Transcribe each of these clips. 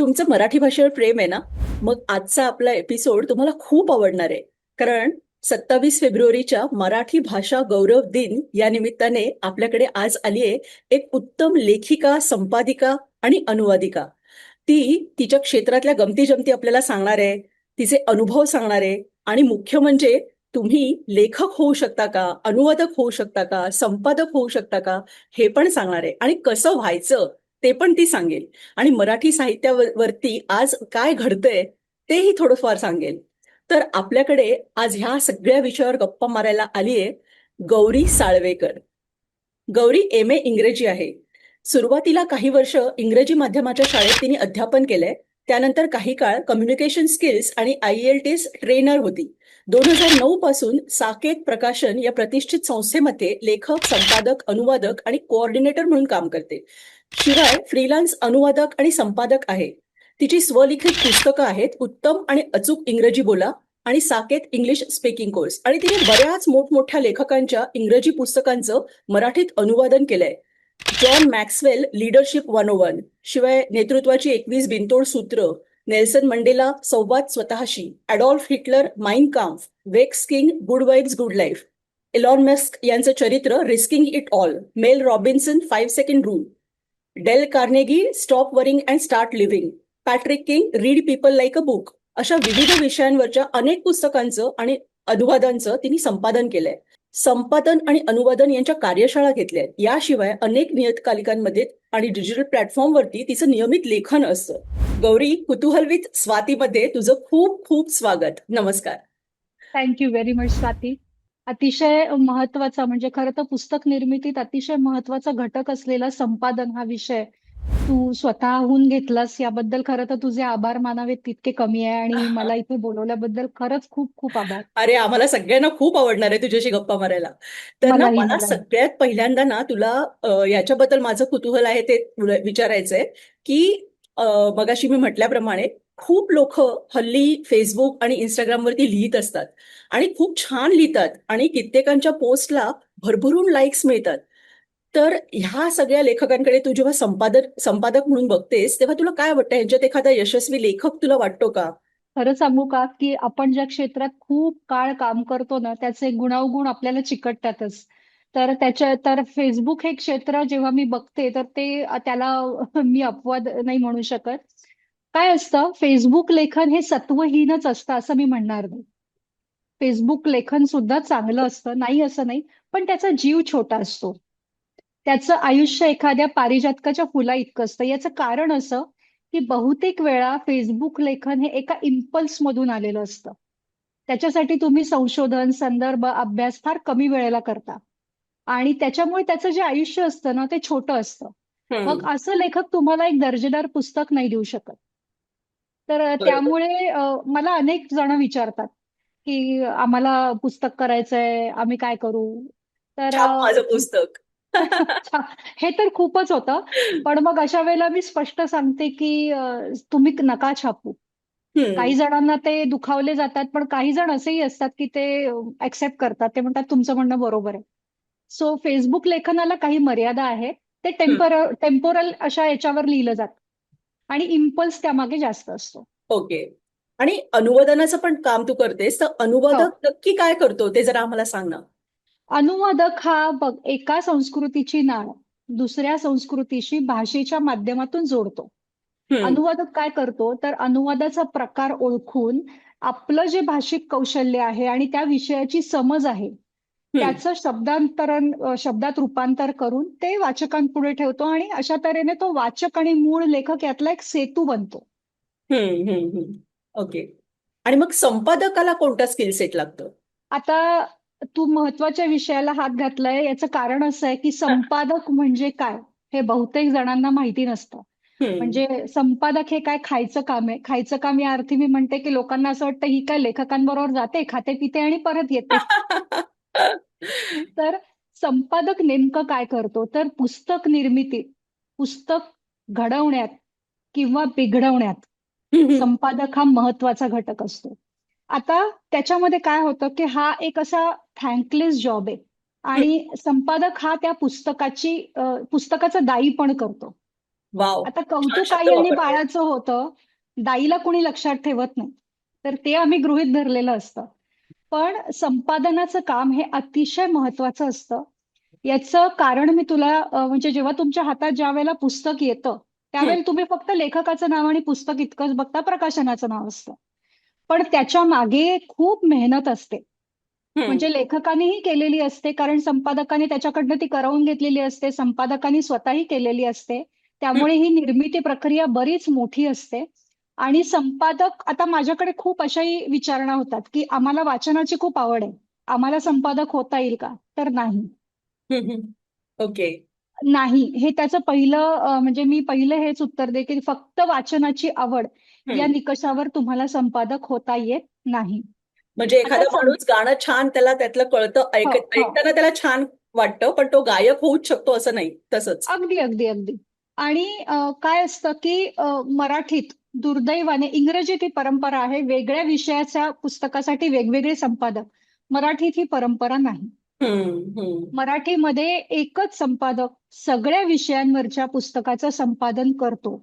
तुमचं मराठी भाषेवर प्रेम आहे ना? मग आजचा आपला एपिसोड तुम्हाला खूप आवडणार आहे. कारण 27 फेब्रुवारीच्या मराठी भाषा गौरव दिन या निमित्ताने आपल्याकडे आज आली आहे एक उत्तम लेखिका, संपादिका आणि अनुवादिका. ती तिच्या क्षेत्रातल्या गमती-जमती आपल्याला सांगणार आहे, तिचे अनुभव सांगणार आहे आणि मुख्य म्हणजे तुम्ही लेखक होऊ शकता का? अनुवादक होऊ शकता का? संपादक होऊ शकता का? हे पण सांगणार आहे आणि कसं व्हायचं ते पण ती सांगेल. आणि मराठी साहित्यावरती आज काय घडतंय तेही थोडंफार सांगेल. तर आपल्याकडे आज ह्या सगळ्या विषयावर गप्पा मारायला आलीये गौरी साळवेकर. गौरी MA इंग्रजी आहे. सुरुवातीला काही वर्ष इंग्रजी माध्यमाच्या शाळेत तिने अध्यापन केलंय. त्यानंतर काही काळ कम्युनिकेशन स्किल्स आणि IELTS ट्रेनर होती. 2009 पासून साकेत प्रकाशन या प्रतिष्ठित संस्थेमध्ये लेखक, संपादक, अनुवादक आणि कोऑर्डिनेटर म्हणून काम करते. शिवाय फ्रीलान्स अनुवादक आणि संपादक आहे. तिची स्वलिखित पुस्तकं आहेत उत्तम आणि अचूक इंग्रजी बोला आणि साकेत इंग्लिश स्पीकिंग कोर्स. आणि तिने बऱ्याच मोठमोठ्या लेखकांच्या इंग्रजी पुस्तकांचं मराठीत अनुवादन केलंय. जॉन मॅक्सवेल लीडरशिप 101, शिवाय नेतृत्वाची 21 बिनतोड सूत्र, नेल्सन मंडेला संवाद स्वतःशी, Adolf Hitler Mein Kampf, Vex King good vibes good life, Elon Musk यांचं चरित्र risking it all, Mel Robinson 5 second rule, Dale Carnegie stop worrying and start living, Patrick King read people like a book, अशा विविध विषयांवरच्या अनेक पुस्तकांचं आणि अनुवादांचं तिने संपादन केलंय. संपादन आणि अनुवादन यांच्या कार्यशाळा घेतल्या आहेत. याशिवाय अनेक नियतकालिकांमध्ये आणि डिजिटल प्लॅटफॉर्मवरती तिचं नियमित लेखन असतं. गौरी, कुतूहल विथ स्वातीमध्ये तुझं खूप खूप स्वागत. नमस्कार. Thank you very much Swati. अतिशय महत्वाचा म्हणजे खरं तर पुस्तक निर्मितीत अतिशय महत्वाचा घटक असलेला संपादन हा विषय तू स्वतःहून घेतलास याबद्दल खरं तर तुझे आभार मानावेत तितके कमी आहे आणि मला इथे बोलवल्याबद्दल खरंच खूप खूप आभार. अरे, आम्हाला सगळ्यांना खूप आवडणार आहे तुझ्याशी गप्पा मारायला. तर ना मलाही मला मलाही सगळ्यात पहिल्यांदा ना तुला याच्याबद्दल माझं कुतूहल आहे ते विचारायचंय की अ, मगाशी मी म्हटल्याप्रमाणे खूप लोक हल्ली फेसबुक आणि इंस्टाग्रामवरती लिहित असतात आणि खूप छान लिहितात आणि कित्येकांच्या पोस्टला भरभरून लाईक्स मिळतात. तर ह्या सगळ्या लेखकांकडे तू जेव्हा संपादक म्हणून बघतेस तेव्हा तुला काय वाटतं, ह्यांच्यात एखादा यशस्वी लेखक तुला वाटतो का? खरं सांगू का की आपण ज्या क्षेत्रात खूप काळ काम करतो ना त्याचे गुणावगुण आपल्याला चिकटतातच. तर फेसबुक हे क्षेत्र जेव्हा मी बघते तर ते त्याला मी अपवाद नाही म्हणू शकत. काय असतं फेसबुक लेखन हे सत्वहीनच असतं असं मी म्हणणार नाही. फेसबुक लेखन सुद्धा चांगलं असतं नाही असं नाही, पण त्याचा जीव छोटा असतो. त्याचं आयुष्य एखाद्या पारिजातकाच्या फुला इतकं असतं. याचं कारण असं की बहुतेक वेळा फेसबुक लेखन हे एका इम्पल्स मधून आलेलं असतं. त्याच्यासाठी तुम्ही संशोधन, संदर्भ, अभ्यास फार कमी वेळेला करता आणि त्याच्यामुळे त्याचं जे आयुष्य असतं ना ते छोटं असतं. मग हम्म. असं लेखक तुम्हाला एक दर्जेदार पुस्तक नाही देऊ शकत. बरोबर. त्यामुळे मला अनेक जण विचारतात की आम्हाला पुस्तक करायचंय, आम्ही काय करू? तर छाप माझं पुस्तक. अच्छा, हे तर खूपच होतं. पण मग अशा वेळेला मी स्पष्ट सांगते की तुम्ही नका छापू. काही हम्म. जणांना ते दुखावले जातात, पण काही जण असेही असतात की ते ऍक्सेप्ट करतात. ते म्हणतात तुमचं म्हणणं बरोबर आहे. सो फेसबुक लेखनाला काही मर्यादा आहे. ते हम्म. टेम्पोरल अशा याच्यावर लिहिलं जातं आणि इम्पल्स त्यामागे जास्त असतो. ओके. आणि अनुवादनाचं पण काम तू करतेस, तर हो. अनुवादक नक्की काय करतो ते जरा आम्हाला सांग ना. अनुवादक हा बघ एका संस्कृतीची नाळ दुसऱ्या संस्कृतीशी भाषेच्या माध्यमातून जोडतो. हम्म. अनुवादक काय करतो तर अनुवादाचा प्रकार ओळखून आपलं जे भाषिक कौशल्य आहे आणि त्या विषयाची समज आहे हम्म. त्याचं शब्दात रूपांतर करून ते वाचकांपुढे ठेवतो आणि अशा तऱ्हेने तो वाचक आणि मूळ लेखक यातला एक सेतू बनतो. हम्म. हम्म. ओके. आणि मग संपादकाला कोणता स्किल सेट लागतं? आता तू महत्वाच्या विषयाला हात घातलाय याचं कारण असं आहे की संपादक म्हणजे काय हे बहुतेक जणांना माहिती नसतं. हम्म. म्हणजे संपादक हे काय खायचं काम आहे. खायचं काम या अर्थी मी म्हणते की लोकांना असं वाटतं ही काय लेखकांबरोबर जाते खाते पिते आणि परत येते. तर संपादक नेमकं काय करतो तर पुस्तक निर्मिती पुस्तक घडवण्यात किंवा बिघडवण्यात हम्म. संपादक हा महत्वाचा घटक असतो. आता त्याच्यामध्ये काय होतं की हा एक असा थँकलेस जॉब आहे आणि संपादक हा त्या पुस्तकाचं दाई पण करतो. वाव, आता छान कौतुक शब्द आई आणि वापरताय. बाळाचं होतं, दाईला कुणी लक्षात ठेवत नाही. तर ते आम्ही गृहीत धरलेलं असतं. पण संपादनाचं काम हे अतिशय महत्वाचं असतं. याचं कारण मी तुला म्हणजे जेव्हा तुमच्या हातात ज्या वेळेला पुस्तक येतं, हम्म, त्यावेळेला तुम्ही फक्त लेखकाचं नाव आणि पुस्तक इतकंच बघता, प्रकाशनाचं नाव असतं. पण त्याच्या मागे खूप मेहनत असते. हम्म, म्हणजे लेखकानेही केलेली असते, कारण संपादकाने त्याच्याकडनं ती करवून घेतलेली असते. संपादकाने स्वतःही केलेली असते. हम्म, त्यामुळे ही निर्मिती प्रक्रिया बरीच मोठी असते. आणि संपादक आता माझ्याकडे खूप अशाही विचारणा होतात, की आम्हाला वाचनाची खूप आवड आहे. आम्हाला संपादक होता येईल का? तर नाही. ओके. नाही. हे त्याचं पहिलं म्हणजे मी पहिलं हेच उत्तर देईन, की फक्त वाचनाची आवड या हम्म. निकषावर तुम्हाला संपादक होता येत नाही. म्हणजे आता एखादा माणूस गाणं छान त्याला त्यातलं कळतं, हो, हो. ऐकताना त्याला छान वाटतं, पण तो गायक होऊच शकतो असं नाही, तसंच. अगदी, अगदी, अगदी. आणि काय असतं, की मराठीत दुर्दैवाने इंग्रजीत ही परंपरा आहे, वेगळ्या विषयाच्या पुस्तकासाठी वेगवेगळे संपादक. मराठीत ही परंपरा नाही. हम्म, हम्म, मराठीमध्ये एकच संपादक सगळ्या विषयांवरच्या पुस्तकाचं संपादन करतो.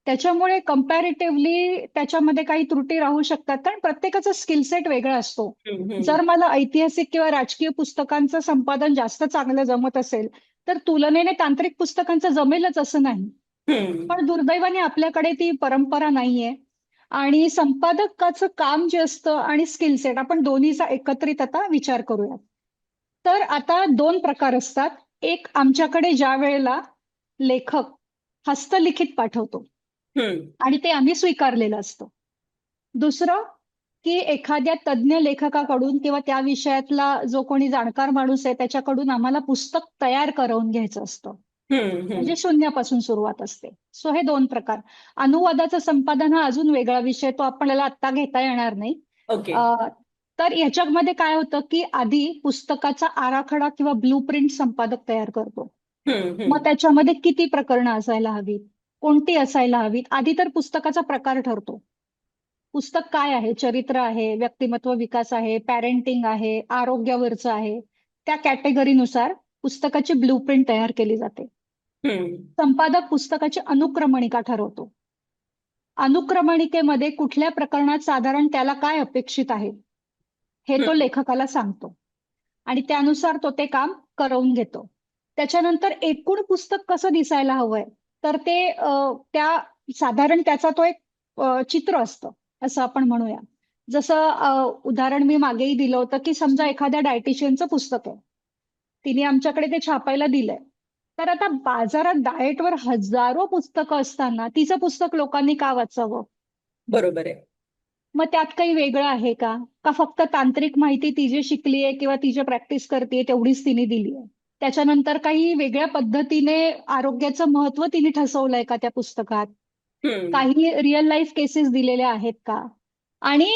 त्याच्यामुळे कंपॅरेटिव्हली त्याच्यामध्ये काही त्रुटी राहू शकतात, कारण प्रत्येकाचा स्किल सेट वेगळा असतो. हम्म, हम्म, जर मला ऐतिहासिक किंवा राजकीय पुस्तकांचं संपादन जास्त चांगलं जमत असेल, तर तुलनेने तांत्रिक पुस्तकांचं जमेलच असं नाही. हम्म, पण दुर्दैवाने आपल्याकडे ती परंपरा नाहीये. आणि संपादकाचं काम जे असतं आणि स्किल सेट आपण दोन्हीचा एकत्रित आता विचार करूयात. तर आता दोन प्रकार असतात. एक आमच्याकडे ज्या वेळेला लेखक हस्तलिखित पाठवतो हम्म, आणि ते आम्ही स्वीकारलेलं असतं. दुसरं, की एखाद्या तज्ञ लेखकाकडून किंवा त्या विषयातला जो कोणी जाणकार माणूस आहे त्याच्याकडून आम्हाला पुस्तक तयार करवून घ्यायचं असतं. हम्म, म्हणजे शून्यापासून सुरुवात असते. सो हे दोन प्रकार. अनुवादाचं संपादन हा अजून वेगळा विषय, तो आपल्याला आत्ता घेता येणार नाही. ओके. अ, तर याच्यामध्ये काय होतं, की आधी पुस्तकाचा आराखडा किंवा ब्लू प्रिंट संपादक तयार करतो. हम्म, मग हम्म, त्याच्यामध्ये किती प्रकरणं असायला हवीत, कोणती असायला हवीत, आधी तर पुस्तकाचा प्रकार ठरतो. पुस्तक काय आहे? चरित्र आहे, व्यक्तिमत्व विकास आहे, पॅरेंटिंग आहे, आरोग्यावरचं आहे. त्या कॅटेगरीनुसार पुस्तकाची ब्लू प्रिंट तयार केली जाते. हम्म, संपादक पुस्तकाची अनुक्रमणिका ठरवतो. अनुक्रमणिकेमध्ये कुठल्या प्रकरणात साधारण त्याला काय अपेक्षित आहे, हे तो हम्म, लेखकाला सांगतो. आणि त्यानुसार तो ते काम करवून घेतो. त्याच्यानंतर एकूण पुस्तक कसं दिसायला हवंय, तर ते त्या साधारण त्याचा तो एक चित्र असतं, असं आपण म्हणूया. जसं उदाहरण मी मागेही दिलं होतं, की समजा एखाद्या डायटिशियनचं पुस्तक आहे. तिने आमच्याकडे ते छापायला दिलंय. तर आता बाजारात डाएटवर हजारो पुस्तकं असताना तिचं पुस्तक लोकांनी का वाचावं? बरोबर आहे. मग त्यात काही वेगळं आहे का? का फक्त तांत्रिक माहिती ती जे शिकलीये किंवा ती जे प्रॅक्टिस करतेय तेवढीच तिने दिलीये? त्याच्यानंतर काही वेगळ्या पद्धतीने आरोग्याचं महत्व तिने ठसवलंय का त्या पुस्तकात? हम्म, काही रिअल लाईफ केसेस दिलेल्या आहेत का? आणि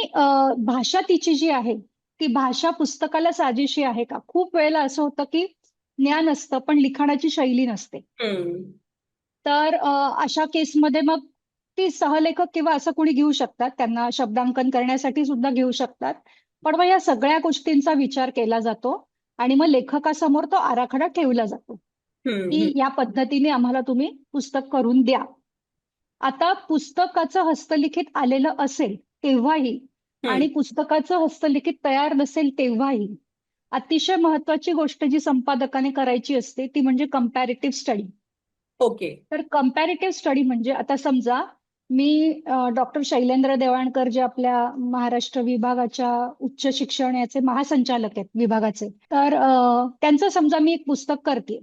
भाषा तिची जी आहे, ती भाषा पुस्तकाला साजेशी आहे का? खूप वेळेला असं होतं की ज्ञान असतं, पण लिखाणाची शैली नसते. हम्म, तर अशा केसमध्ये मग ती सहलेखक किंवा असं कोणी घेऊ शकतात. त्यांना शब्दांकन करण्यासाठी सुद्धा घेऊ शकतात. पण मग या सगळ्या गोष्टींचा विचार केला जातो आणि मग लेखकासमोर तो आराखडा ठेवला जातो, हम्म, की या पद्धतीने आम्हाला तुम्ही पुस्तक करून द्या. आता पुस्तकाचं हस्तलिखित आलेलं असेल तेव्हाही हम्म, आणि पुस्तकाचं हस्तलिखित तयार नसेल तेव्हाही अतिशय महत्वाची गोष्ट जी संपादकाने करायची असते ती म्हणजे कंपॅरेटिव्ह स्टडी. ओके. तर कंपॅरेटिव्ह स्टडी म्हणजे आता समजा मी डॉक्टर शैलेंद्र देवाणकर जे आपल्या महाराष्ट्र विभागाच्या उच्च शिक्षण याचे महासंचालक आहेत विभागाचे. तर त्यांचं समजा मी एक पुस्तक करते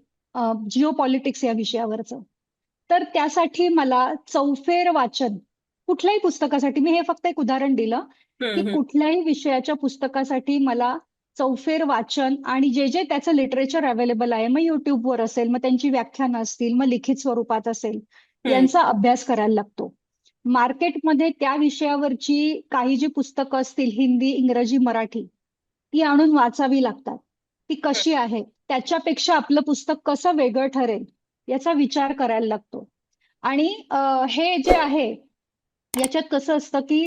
जिओ पॉलिटिक्स या विषयावरचं. तर त्यासाठी मला चौफेर वाचन कुठल्याही पुस्तकासाठी मी हे फक्त एक उदाहरण दिलं, की हम्म, हम्म, कुठल्याही विषयाच्या पुस्तकासाठी मला चौफेर वाचन आणि जे जे त्याचं लिटरेचर अवेलेबल आहे, मग युट्यूबवर असेल, मग त्यांची व्याख्यानं असतील, मग लिखित स्वरूपात असेल, हम्म, यांचा अभ्यास करायला लागतो. मार्केटमध्ये त्या विषयावरची काही जी पुस्तकं असतील हिंदी, इंग्रजी, मराठी, ती आणून वाचावी लागतात. ती कशी आहेत? त्याच्यापेक्षा आपलं पुस्तक कसं वेगळं ठरेल याचा विचार करायला लागतो. आणि हे जे आहे याच्यात कसं असतं, की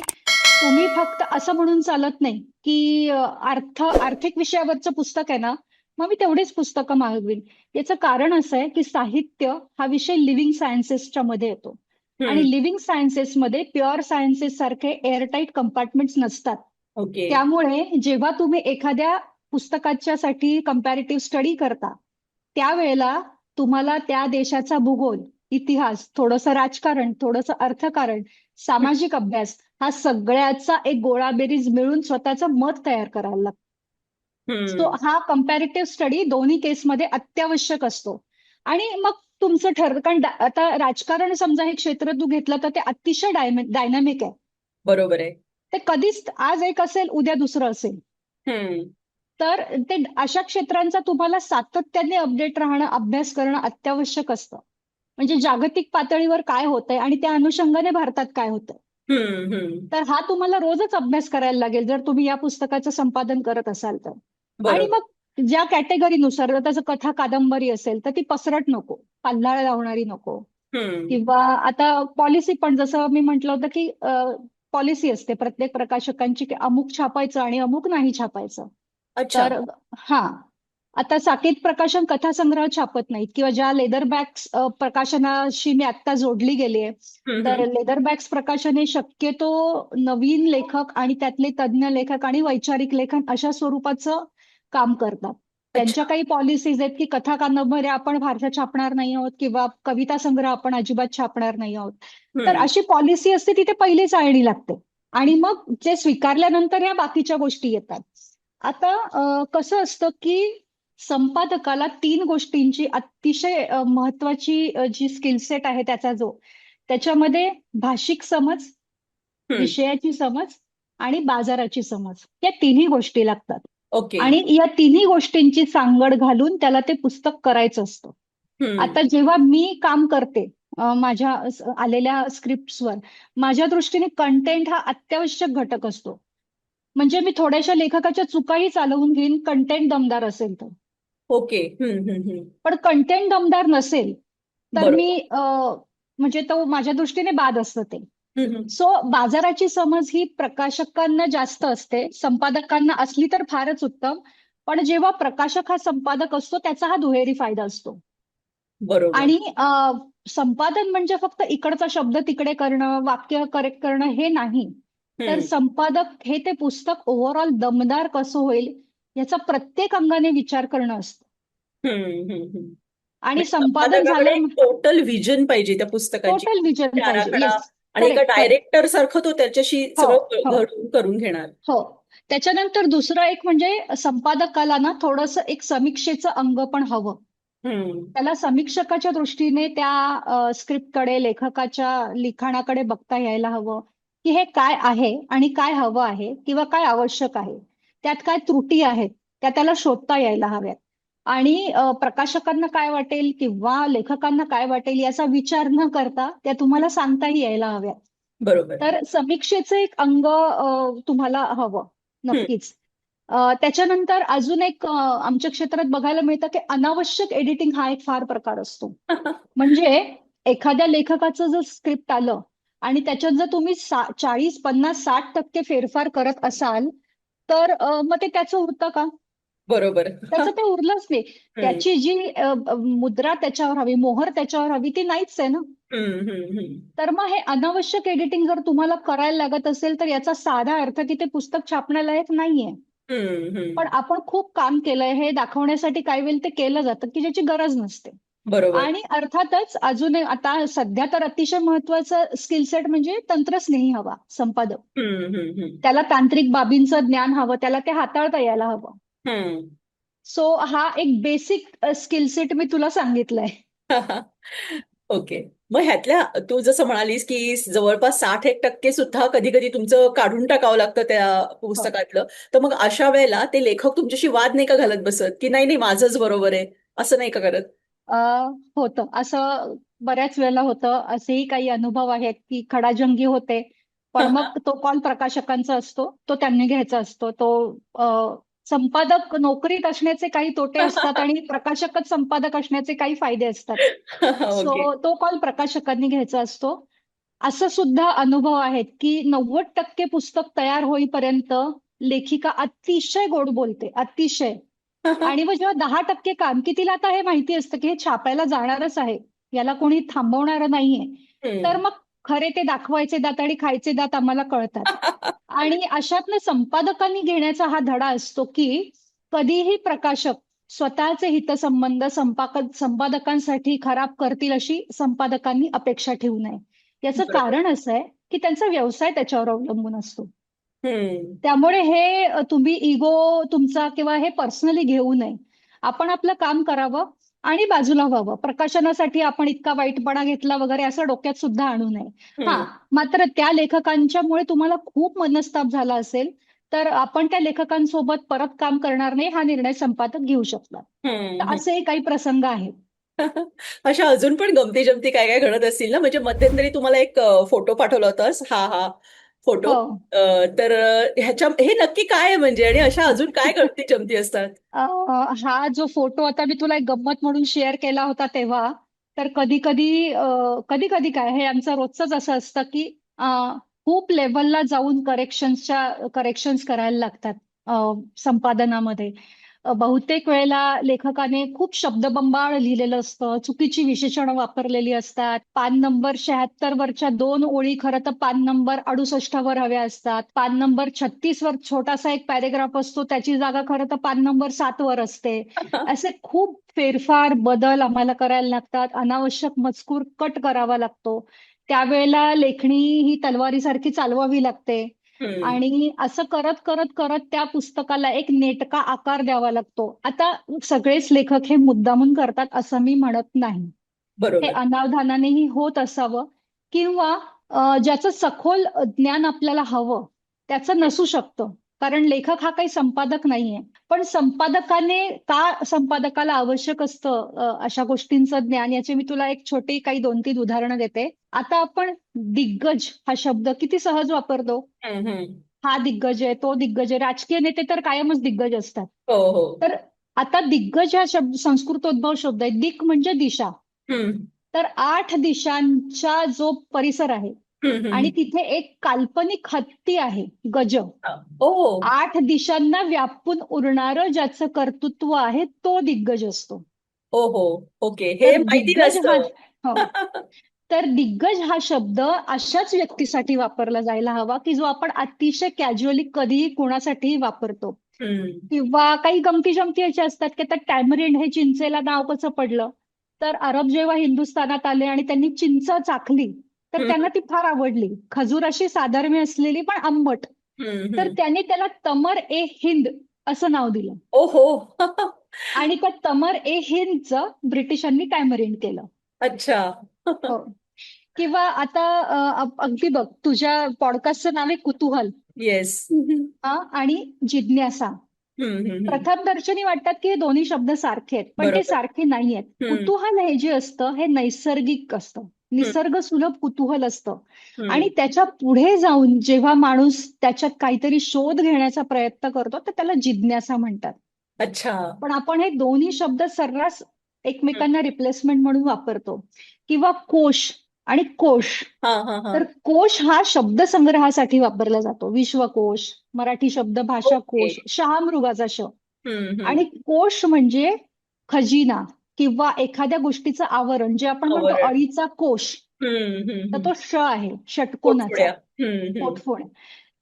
तुम्ही फक्त असं म्हणून चालत नाही, की आर्थिक विषयावरचं पुस्तक आहे ना, मग मी तेवढीच पुस्तकं मागवीन. याचं कारण असं आहे की साहित्य हा विषय लिव्हिंग सायन्सेसच्या मध्ये येतो. हम्म. आणि लिव्हिंग सायन्सेसमध्ये प्युअर सायन्सेस सारखे एअरटाईट कंपार्टमेंट्स नसतात. ओके. त्यामुळे जेव्हा तुम्ही एखाद्या पुस्तकाच्या साठी कंपॅरेटिव्ह स्टडी करता, त्यावेळेला तुम्हाला त्या देशाचा भूगोल, इतिहास, थोडंसं राजकारण, थोडंसं अर्थकारण, सामाजिक अभ्यास हा सगळ्याचा एक गोळाबेरीज मिळून स्वतःचं मत तयार करायला लागतं. सो हम्म. हा कंपॅरेटिव्ह स्टडी दोन्ही केसमध्ये अत्यावश्यक असतो. आणि मग तुमचं ठरतं, कारण आता राजकारण समजा हे क्षेत्र तू घेतलं तर ते अतिशय डायनामिक आहे. बरोबर आहे. ते कधीच आज एक असेल उद्या दुसरं असेल. हम्म. तर ते अशा क्षेत्रांचा तुम्हाला सातत्याने अपडेट राहणं, अभ्यास करणं अत्यावश्यक असतं. म्हणजे जागतिक पातळीवर काय होतंय आणि त्या अनुषंगाने भारतात काय होतंय. हम्म. हम्म. तर हा तुम्हाला रोजच अभ्यास करायला लागेल जर तुम्ही या पुस्तकाचं संपादन करत असाल तर. आणि बरोबर. मग ज्या कॅटेगरीनुसार जर त्याचं कथा कादंबरी असेल तर ती पसरट नको, पाल्हाळ लावणारी नको. हम्म. किंवा आता पॉलिसी पण जसं मी म्हटलं होतं की पॉलिसी असते प्रत्येक प्रकाशकांची की अमुक छापायचं आणि अमुक नाही छापायचं. अच्छा. तर हा, आता साकेत प्रकाशन कथासंग्रह छापत नाहीत किंवा ज्या लेदरबॅक्स प्रकाशनाशी मी आता जोडली गेली आहे, हम्म. तर हम्म. लेदरबॅक्स प्रकाशन हे शक्यतो नवीन लेखक आणि त्यातले तज्ज्ञ लेखक आणि वैचारिक लेखन अशा स्वरूपाचं काम करतात. त्यांच्या अच्छा. काही पॉलिसीज आहेत की कथा कादंबऱ्या आपण फारशा छापणार नाही आहोत किंवा कविता संग्रह आपण अजिबात छापणार नाही आहोत. तर हम्म. अशी पॉलिसी असते, तिथे पहिली चाळणी लागते. आणि मग जे स्वीकारल्यानंतर या बाकीच्या गोष्टी येतात. आता कसं असतं की संपादकाला 3 गोष्टींची अतिशय महत्वाची जी स्किल सेट आहे त्याच्यामध्ये भाषिक समज, हम्म. विषयाची समज आणि बाजाराची समज, या तिन्ही गोष्टी लागतात. ओके. आणि या तिन्ही गोष्टींची सांगड घालून त्याला ते पुस्तक करायचं असतं. हम्म. आता जेव्हा मी काम करते माझ्या आलेल्या स्क्रिप्ट्सवर, माझ्या दृष्टीने कंटेंट हा अत्यावश्यक घटक असतो. म्हणजे मी थोड्याशा लेखकाच्या चुकाही चालवून घेईन, कंटेंट दमदार असेल तर. ओके. हम्म. हम्म. हम्म. पण कंटेंट दमदार नसेल तर मी बरोबर. म्हणजे तो माझ्या दृष्टीने बाद असतं ते. हम्म. हम्म. सो बाजाराची समज ही प्रकाशकांना जास्त असते, संपादकांना असली तर फारच उत्तम. पण जेव्हा प्रकाशक हा संपादक असतो त्याचा हा दुहेरी फायदा असतो. बरोबर. आणि संपादन म्हणजे फक्त इकडचा शब्द तिकडे करणं, वाक्य करेक्ट करणं हे नाही. तर हम्म. संपादक हे ते पुस्तक ओव्हरऑल दमदार कसं होईल याचा प्रत्येक अंगाने विचार करणं असतं. हम्म. हम्म. हम्म. आणि म्हणजे संपादन संपादकाकडे झालं, एक टोटल व्हिजन पाहिजे त्या पुस्तकाची, टोटल विजन पाहिजे. आराखडा. येस, आणि एका करेक्ट करेक्ट. डायरेक्टर सारखं तो त्याच्याशी हो, सगळं हो, घडून करून घेणार. हो. त्याच्यानंतर दुसरं एक म्हणजे संपादकाला ना थोडंसं एक समीक्षेचं अंग पण हवं. हम्म. त्याला समीक्षकाच्या दृष्टीने त्या स्क्रिप्टकडे, लेखकाच्या लिखाणाकडे बघता यायला हवं की हे काय आहे आणि काय हवं आहे किंवा काय आवश्यक आहे, त्यात काय त्रुटी आहेत त्या त्याला शोधता यायला हव्यात. आणि प्रकाशकांना काय वाटेल किंवा लेखकांना काय वाटेल याचा विचार न करता त्या तुम्हाला सांगताही यायला हव्यात. बरोबर. तर समीक्षेचं एक अंग तुम्हाला हवं हम्म. नक्कीच. त्याच्यानंतर अजून एक आमच्या क्षेत्रात बघायला मिळतं की अनावश्यक एडिटिंग हा एक फार प्रकार असतो. म्हणजे एखाद्या लेखकाचं जर स्क्रिप्ट आलं आणि त्याच्यात जर तुम्ही 40, 50, 60% फेरफार करत असाल तर मग ते त्याचं उरतं का? बरोबर. त्याचं ते उरलंच नाही. हम्म. त्याची जी मुद्रा त्याच्यावर हवी, मोहर त्याच्यावर हवी, ती नाहीच आहे ना. हम्म. हम्म. हम्म. तर मग हे अनावश्यक एडिटिंग जर तुम्हाला करायला लागत असेल तर याचा साधा अर्थ की ते पुस्तक छापण्यालायक नाहीये. हम्म. पण हम्म. आपण खूप काम केलंय हे दाखवण्यासाठी काही वेळेला ते केलं जातं की ज्याची गरज नसते. बरोबर. आणि अर्थातच अजून आता सध्या तर अतिशय महत्वाचं स्किल सेट म्हणजे तंत्रस्नेही हवा संपादक. हम्म. हम्म. हम्म. त्याला तांत्रिक बाबींचं ज्ञान हवं, त्याला ते हाताळता यायला हवं. हम्म. सो हा एक बेसिक स्किल सेट मी तुला सांगितलंय. ओके. मग ह्यातल्या तू जसं म्हणालीस की जवळपास 60% सुद्धा कधी कधी तुमचं काढून टाकावं लागतं त्या हो. पुस्तकातलं. तर मग अशा वेळेला ते लेखक तुमच्याशी वाद नाही का घालत बसत की नाही नाही माझंच बरोबर आहे, असं नाही का करत? अ, होतं असं, बऱ्याच वेळेला होतं. असेही काही अनुभव आहेत की खडाजंगी होते. पण मग तो कॉल प्रकाशकांचा असतो, तो त्यांनी घ्यायचा असतो. अ, संपादक नोकरीत असण्याचे काही तोटे असतात आणि प्रकाशकच संपादक असण्याचे काही फायदे असतात. ओके. सो तो कॉल प्रकाशकांनी घ्यायचा असतो. असं सुद्धा अनुभव आहेत की 90% पुस्तक तयार होईपर्यंत लेखिका अतिशय गोड बोलते, अतिशय. आणि मग जेव्हा 10% काम, की तिला आता हे माहिती असतं की हे छापायला जाणारच आहे, याला कोणी थांबवणारं नाहीये, तर हम्म. मग खरे ते दाखवायचे दात आणि खायचे दात आम्हाला कळतात. आणि अशातनं संपादकांनी घेण्याचा हा धडा असतो की कधीही प्रकाशक स्वतःचे हितसंबंध संपादकांसाठी खराब करतील अशी संपादकांनी अपेक्षा ठेवू नये. याचं बरोबर. कारण असं आहे की त्यांचा व्यवसाय त्याच्यावर अवलंबून असतो. हम्म. त्यामुळे हे तुम्ही इगो तुमचा किंवा हे पर्सनली घेऊ नये. आपण आपलं काम करावं आणि बाजूला व्हावं. प्रकाशनासाठी आपण इतका वाईटपणा घेतला वगैरे असं डोक्यात सुद्धा आणू नये. हां, हम्म. मात्र त्या लेखकांच्यामुळे तुम्हाला खूप मनस्ताप झाला असेल, तर आपण त्या लेखकांसोबत परत काम करणार नाही हा निर्णय संपादक घेऊ शकतात. तर हम्म. असेही काही प्रसंग आहेत. अशा अजून पण गमती जमती काय काय घडत असतील ना. म्हणजे मध्यंतरी तुम्हाला एक फोटो पाठवला होतास, हा हा फोटो. हो. तर ह्याच्या हे नक्की काय आहे म्हणजे, आणि अशा अजून काय गमती जमती असतात? हा जो फोटो आता मी तुला एक गंमत म्हणून शेअर केला होता तेव्हा, तर कधी कधी कधी कधी काय हे आमचं रोजच असं असतं की अ, खूप लेवलला जाऊन करेक्शन्स करायला लागतात संपादनामध्ये. बहुतेक वेळेला लेखकाने खूप शब्दबंबाळ लिहिलेलं असतं, चुकीची विशेषणं वापरलेली असतात. पान नंबर 76 वरच्या 2 ओळी खरं तर पान नंबर 68 वर हव्या असतात. पान नंबर 36 वर छोटासा एक पॅरेग्राफ असतो, त्याची जागा खरं तर पान नंबर 7 वर असते. असे खूप फेरफार बदल आम्हाला करायला लागतात. अनावश्यक मजकूर कट करावा लागतो. त्यावेळेला लेखणी ही तलवारीसारखी चालवावी लागते. हम्म. आणि असं करत करत करत त्या पुस्तकाला एक नेटका आकार द्यावा लागतो. आता सगळेच लेखक हे मुद्दामून करतात असं मी म्हणत नाही. हे बरोबर. अनावधानानेही होत असावं किंवा ज्याचं सखोल ज्ञान आपल्याला हवं त्याचं नसू शकतं. कारण लेखक हा काही संपादक नाहीये. पण संपादकाला आवश्यक असतं अशा गोष्टींचं ज्ञान, याचे मी तुला एक छोटी काही 2-3 उदाहरणं देते. आता आपण दिग्गज हा शब्द किती सहज वापरतो. हम्म. हा दिग्गज आहे, तो दिग्गज आहे. राजकीय नेते तर कायमच दिग्गज असतात. हो हो. तर आता दिग्गज हा शब्द संस्कृतोद्भव शब्द आहे. दिक् म्हणजे दिशा. हम्म. तर 8 दिशांचा जो परिसर आहे आणि हम्म. तिथे एक काल्पनिक हत्ती आहे, गज. हा. ओ. 8 दिशांना व्यापून उरणारं ज्याचं कर्तृत्व आहे तो दिग्गज असतो. ओ हो. ओके, हे तर माहिती दिग्गज हा नसतं. हो. तर दिग्गज हा शब्द अशाच व्यक्तीसाठी वापरला जायला हवा की जो आपण अतिशय कॅज्युअली कधीही कोणासाठीही वापरतो. हम्म. किंवा काही गमती जमती अशा असतात की आता टॅमरिंड हे चिंचेला नाव कसं पडलं, तर अरब जेव्हा हिंदुस्थानात आले आणि त्यांनी चिंच चाखली तर त्यांना हम्म. ती फार आवडली. खजूर अशी साधर्म्य असलेली पण आंबट. तर हम्म. त्यांनी त्याला तमर ए हिंद असं नाव दिलं. ओ हो. आणि त्या तमर ए हिंदचं ब्रिटिशांनी टॅमरिंड केलं. अच्छा. हो. किंवा आता अगदी बघ तुझ्या पॉडकास्टचं नाव आहे कुतूहल. येस. हम्म. आणि जिज्ञासा. हम्म. प्रथम दर्शनी वाटतात की हे दोन्ही शब्द सारखे आहेत, पण ते बरोबर. सारखे नाही आहेत. हम्म. कुतूहल हे जे असतं हे नैसर्गिक असतं, हम्म. निसर्ग सुलभ कुतूहल असतं. हम्म. आणि त्याच्या पुढे जाऊन जेव्हा माणूस त्याच्यात काहीतरी शोध घेण्याचा प्रयत्न करतो तर त्याला जिज्ञासा म्हणतात. अच्छा. पण आपण हे दोन्ही शब्द सर्रास हम्म. एकमेकांना रिप्लेसमेंट म्हणून वापरतो. किंवा कोश आणि कोश. हा हा हा. तर कोश हा शब्दसंग्रहासाठी वापरला जातो. विश्वकोश, मराठी शब्द ओके. भाषाकोश, शहामृगाचा श. हम्म. आणि कोश म्हणजे खजिना किंवा एखाद्या गोष्टीचं आवरण, जे आपण म्हणतो आवरण. अळीचा कोश. तर हम्म. तो श आहे षटकोनाचा. पोटफोड्या. हम्म. पोटफोड.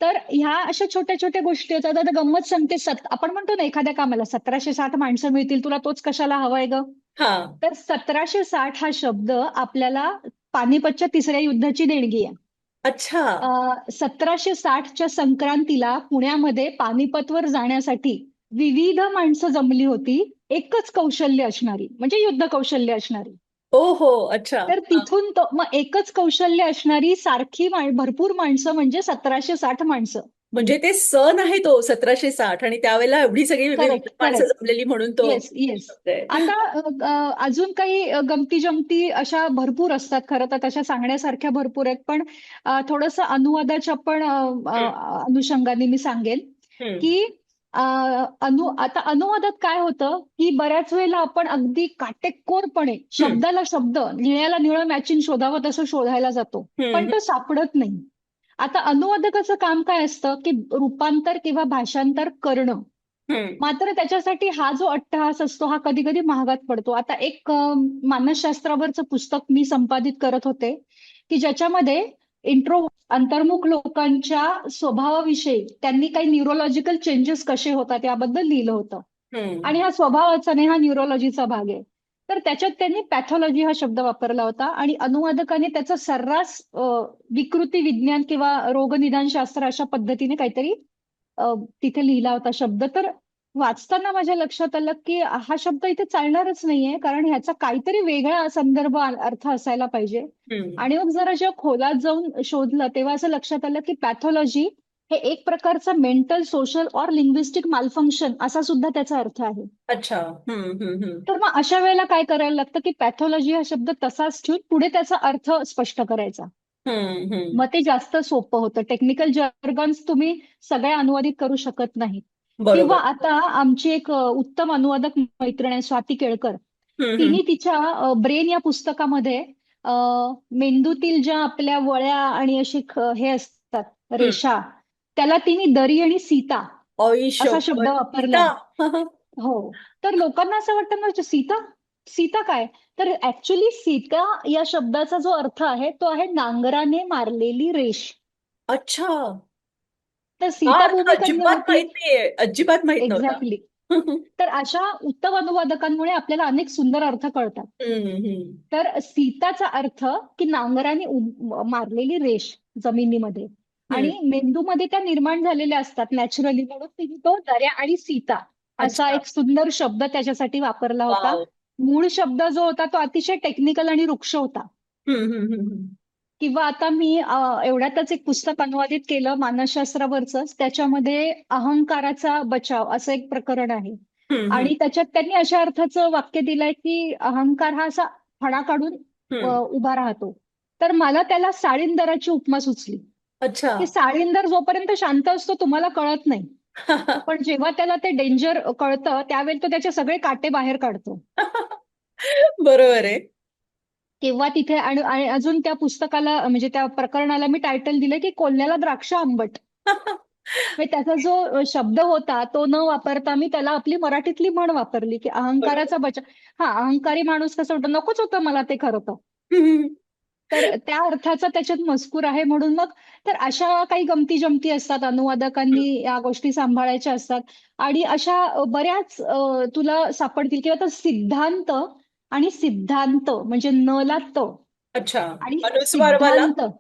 तर ह्या अशा छोट्या छोट्या गोष्टी होतात. आता गंमत सांगते, आपण म्हणतो ना एखाद्या कामाला 1760 माणसं मिळतील, तुला तोच कशाला हवाय ग. हा. तर 1760 हा शब्द आपल्याला पानिपतच्या तिसऱ्या युद्धाची देणगी आहे. अच्छा. 1760च्या संक्रांतीला पुण्यामध्ये पानिपतवर जाण्यासाठी विविध माणसं जमली होती, एकच कौशल्य असणारी, म्हणजे युद्ध कौशल्य असणारी. ओ हो. अच्छा. तर हा. तिथून तो मग एकच कौशल्य असणारी सारखी भरपूर माणसं म्हणजे 1760 माणसं. म्हणजे ते सण आहे तो 1760, आणि त्यावेळेला एवढी सगळी करेक्ट, माणसं करेक्ट. जमलेली म्हणून तो येस, येस. शब्द आहे. आता अजून काही गमती जमती अशा भरपूर असतात, खरं तर तशा सांगण्यासारख्या भरपूर आहेत. पण थोडंसं अनुवादाच्या पण हम्म. अनुषंगाने मी सांगेन हम्म. की आता अनुवादात काय होतं की बऱ्याच वेळेला आपण अगदी काटेकोरपणे हम्म. शब्दाला शब्द, निळ्याला निळं मॅचिंग शोधावं तसं शोधायला जातो, पण हम्म. तो सापडत नाही. आता अनुवादकाचं काम काय असतं की रूपांतर किंवा भाषांतर करणं. हम्म. मात्र त्याच्यासाठी हा जो अट्टहास असतो हा कधी कधी महागात पडतो. आता एक मानसशास्त्रावरचं पुस्तक मी संपादित करत होते की ज्याच्यामध्ये अंतर्मुख लोकांच्या स्वभावाविषयी त्यांनी काही न्यूरोलॉजिकल चेंजेस कसे होतात याबद्दल लिहिलं होतं. हम्म. आणि हा स्वभावाचा नाही, हा न्यूरोलॉजीचा भाग आहे. तर त्याच्यात त्यांनी पॅथॉलॉजी हा शब्द वापरला होता आणि अनुवादकाने त्याचा सर्रास विकृती विज्ञान किंवा रोगनिदानशास्त्र अशा पद्धतीने काहीतरी तिथे लिहिला होता शब्द. तर वाचताना माझ्या लक्षात आलं की हा शब्द इथे चालणारच नाहीये, कारण ह्याचा काहीतरी वेगळा संदर्भ अर्थ असायला पाहिजे. हम्म. आणि मग जरा जेव्हा खोलात जाऊन शोधलं तेव्हा असं लक्षात आलं की पॅथॉलॉजी हे एक प्रकारचा mental, social or linguistic malfunction असा सुद्धा त्याचा अर्थ आहे. अच्छा. हम्म. हम्म. हम्म. तर मग अशा वेळेला काय करायला लागतं की पॅथॉलॉजी हा शब्द तसाच ठेवून पुढे त्याचा अर्थ स्पष्ट करायचा. हम्म. हम्म. मग ते जास्त सोपं होतं. टेक्निकल जर्गन्स तुम्ही सगळ्या अनुवादित करू शकत नाही. किंवा बरोबर. आता आमची एक उत्तम अनुवादक मैत्रीण आहे स्वाती केळकर. हम्म. हम्म. तिने तिच्या ब्रेन या पुस्तकामध्ये मेंदूतील ज्या आपल्या वळ्या आणि अशी हे असतात हम्म. रेषा, त्याला तिने दरी आणि सीता आई असा शब्द शपथ, सीता. वापरलाय. हो. तर लोकांना असं वाटतं ना सीता, सीता काय? तर ऍक्च्युली सीता या शब्दाचा जो अर्थ आहे तो आहे नांगराने मारलेली रेष. अच्छा. तर हा सीता अर्थ भूमिकन्या अजिबात होती. माहित नाहीये, अजिबात माहित नव्हता. एक्झॅक्टली. तर अशा उत्तम अनुवादकांमुळे आपल्याला अनेक सुंदर अर्थ कळतात. हम्म. हम्म. तर सीताचा अर्थ की नांगराने मारलेली रेष जमिनीमध्ये, हम्म. आणि मेंदूमध्ये त्या निर्माण झालेल्या असतात नॅचरली, म्हणून तिने तो दर्या आणि सीता असा अच्छा. एक सुंदर शब्द त्याच्यासाठी वापरला होता. वाव. मूळ शब्द जो होता तो अतिशय टेक्निकल आणि रुक्ष होता. हम्म. हम्म. हम्म. किंवा आता मी एवढ्यातच एक पुस्तक अनुवादित केलं मानसशास्त्रावरच, त्याच्यामध्ये अहंकाराचा बचाव असं एक प्रकरण आहे. हम्म. हम्म. आणि त्याच्यात त्यांनी अशा अर्थाचं वाक्य दिलंय की अहंकार हा असा फणा काढून हम्म. उभा राहतो. तर मला त्याला साळींदराची उपमा सुचली अच्छा. की साळींदर जोपर्यंत शांत असतो तुम्हाला कळत नाही, पण जेव्हा त्याला ते डेंजर कळतं त्यावेळी तो त्याचे सगळे काटे बाहेर काढतो. बरोबर आहे. किंवा तिथे आणि अजून त्या पुस्तकाला म्हणजे त्या प्रकरणाला मी टायटल दिलं की कोल्ह्याला द्राक्ष आंबट. म्हणजे त्याचा जो शब्द होता तो न वापरता मी त्याला आपली मराठीतली म्हण वापरली की बरोबर. अहंकाराचा बचाव. हा, अहंकारी माणूस कसं होतं, नकोच होतं मला ते खरं तर. हम्म. तर त्या अर्थाचा त्याच्यात मजकूर आहे म्हणून मग. तर अशा काही गमती जमती असतात, अनुवादकांनी या गोष्टी सांभाळायच्या असतात. आणि अशा बऱ्याच तुला सापडतील. किंवा आता सिद्धांत आणि सिद्धांत म्हणजे न ला त अच्छा. आणि अनुस्वारवाला. सिद्धांत.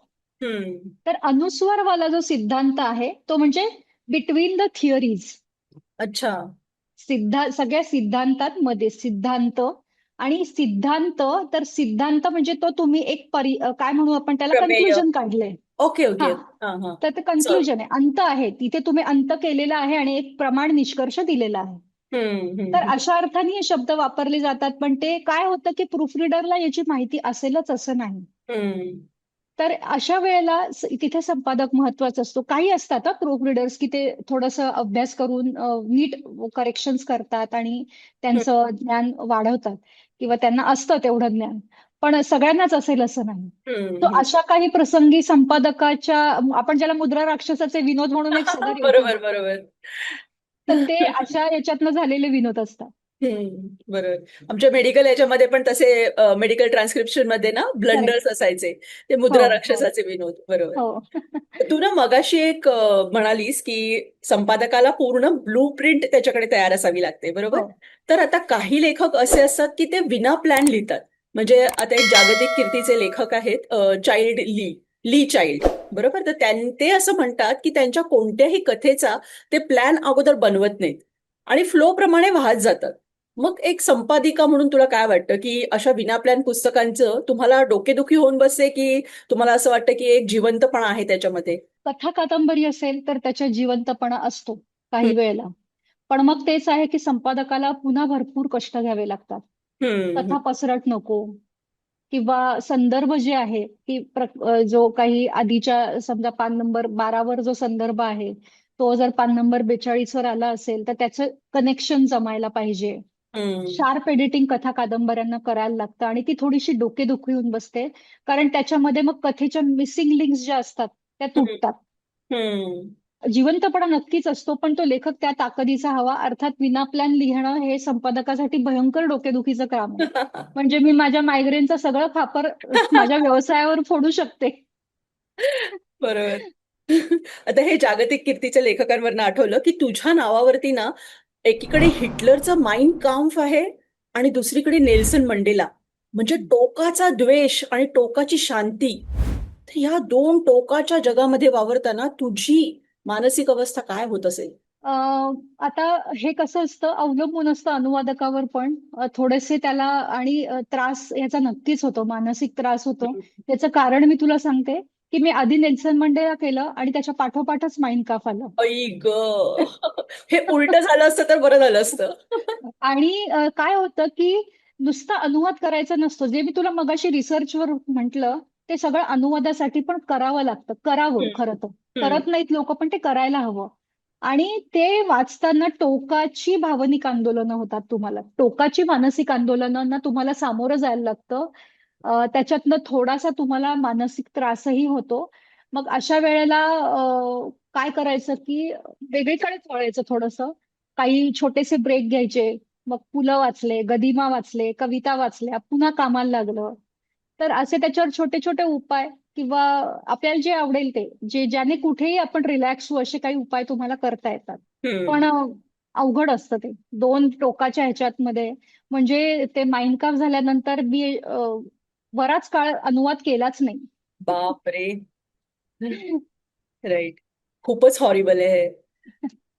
हम्म. तर अनुस्वारवाला जो सिद्धांत आहे तो म्हणजे बिटवीन द थिअरीज. अच्छा. सगळ्या सिद्धांतात मध्ये सिद्धांत आणि सिद्धांत. तर सिद्धांत म्हणजे तो तुम्ही एक काय म्हणू आपण त्याला, प्रमेय. कन्क्लुजन काढलंय. ओके. ओके. हा. हा. हा. तर ते चल. कन्क्लुजन आहे, अंत आहे, तिथे तुम्ही अंत केलेला आहे आणि एक प्रमाण निष्कर्ष दिलेला आहे. हम्म. तर हम्म. अशा अर्थाने हे शब्द वापरले जातात. पण ते काय होतं की प्रूफ रिडरला याची माहिती असेलच असं नाही. हम्म. तर अशा वेळेला तिथे संपादक महत्वाचा असतो. काही असतात प्रूफ रिडर्स की ते थोडंसं अभ्यास करून नीट करेक्शन्स करतात आणि हम्म. त्यांचं ज्ञान वाढवतात किंवा त्यांना असतं तेवढं ज्ञान. पण सगळ्यांनाच असेल असं नाही. तो हम्म. अशा काही प्रसंगी संपादकाच्या, आपण ज्याला मुद्रा राक्षसाचे विनोद म्हणून एक सदर येतो ना, बरोबर. बरोबर. तर ते अशा याच्यातनं झालेले विनोद असतात. हम्म. बरोबर. आमच्या मेडिकल याच्यामध्ये पण तसे मेडिकल ट्रान्स्क्रिप्शन मध्ये ना करेक्ट. ब्लंडर्स असायचे, ते हो, मुद्रा हो, राक्षसाचे विनोद. बरोबर. हो. तू ना मगाशी एक म्हणालीस की संपादकाला पूर्ण ब्लू प्रिंट त्याच्याकडे तयार असावी लागते, बरोबर. हो, तर आता काही लेखक असे असतात की ते विना प्लॅन लिहितात. म्हणजे आता एक जागतिक कीर्तीचे लेखक आहेत, चाइल्ड ली, ली चाइल्ड. बरोबर. तर ते असं म्हणतात की त्यांच्या कोणत्याही कथेचा ते प्लॅन अगोदर बनवत नाहीत आणि फ्लो प्रमाणे वाहत जातात. मग एक संपादिका म्हणून तुला काय वाटतं की अशा विना प्लॅन पुस्तकांचं तुम्हाला डोकेदुखी होऊन बसते, की तुम्हाला असं वाटतं की एक जिवंतपणा आहे त्याच्यामध्ये? कथा कादंबरी असेल तर त्याच्या जिवंतपणा असतो हम्म. काही वेळेला. पण मग तेच आहे की संपादकाला पुन्हा भरपूर कष्ट घ्यावे लागतात. हम्म. कथा पसरट नको, किंवा संदर्भ जे आहे की जो काही आधीच्या समजा पान नंबर 12 वर जो संदर्भ आहे तो जर पान नंबर 42 वर आला असेल तर त्याचं कनेक्शन जमायला पाहिजे. हम्म. शार्प एडिटिंग कथा कादंबऱ्यांना करायला लागतं आणि ती थोडीशी डोकेदुखी होऊन बसते. कारण त्याच्यामध्ये मग कथेच्या मिसिंग लिंक्स ज्या असतात त्या हम्म. तुटतात. हम्म. जिवंतपणा नक्कीच असतो, पण तो लेखक त्या ताकदीचा हवा. अर्थात विना प्लॅन लिहिणं हे संपादकासाठी भयंकर डोकेदुखीचं काम आहे. म्हणजे मी माझ्या मायग्रेनचं सगळं खापर माझ्या व्यवसायावर फोडू शकते. बरोबर. आता हे जागतिक कीर्तीच्या लेखकांवरनं आठवलं, की तुझ्या नावावरती ना एकीकडे हिटलरचं माईन काम्फ आहे आणि दुसरीकडे नेल्सन मंडेला. म्हणजे टोकाचा द्वेष आणि टोकाची शांती. तर ह्या दोन टोकाच्या जगामध्ये वावरताना तुझी मानसिक अवस्था काय होत असेल? आता हे कसं असतं, अवलंबून असतं अनुवादकावर पण. थोडेसे त्याला आणि त्रास याचा नक्कीच होतो, मानसिक त्रास होतो. त्याचं कारण मी तुला सांगते, की मी आधी नेल्सन मंडेला केलं आणि त्याच्या पाठोपाठच माईन काम्फ आलं. आई ग, हे उलट झालं असतं तर बरं झालं असतं. आणि काय होतं की नुसता अनुवाद करायचा नसतो. जे मी तुला मगाशी रिसर्चवर म्हटलं, ते सगळं अनुवादासाठी पण करावं लागतं. करावं हम्म, खरं तर. हम्म, करत नाहीत लोक, पण ते करायला हवं. आणि ते वाचताना टोकाची भावनिक आंदोलनं होतात तुम्हाला. टोकाची मानसिक आंदोलनांना तुम्हाला सामोरं जायला लागतं. त्याच्यातनं थोडासा तुम्हाला मानसिक त्रासही होतो. मग अशा वेळेला काय करायचं की वेगळीकडेच वळायचं थोडंसं. काही छोटेसे ब्रेक घ्यायचे. मग पुलं वाचले, गदिमा वाचले, कविता वाचल्या, पुन्हा कामाला लागलं. तर असे त्याच्यावर छोटे छोटे उपाय किंवा आपल्याला जे आवडेल ते, जे ज्याने कुठेही आपण रिलॅक्स होऊ, असे काही उपाय तुम्हाला करता येतात. पण हम्म. अवघड असतं ते दोन टोकाच्या ह्याच्यात मध्ये. म्हणजे ते माइंड काप झाल्यानंतर मी बराच काळ अनुवाद केलाच नाही. बापरे. राईट. खूपच हॉरिबल आहे हे.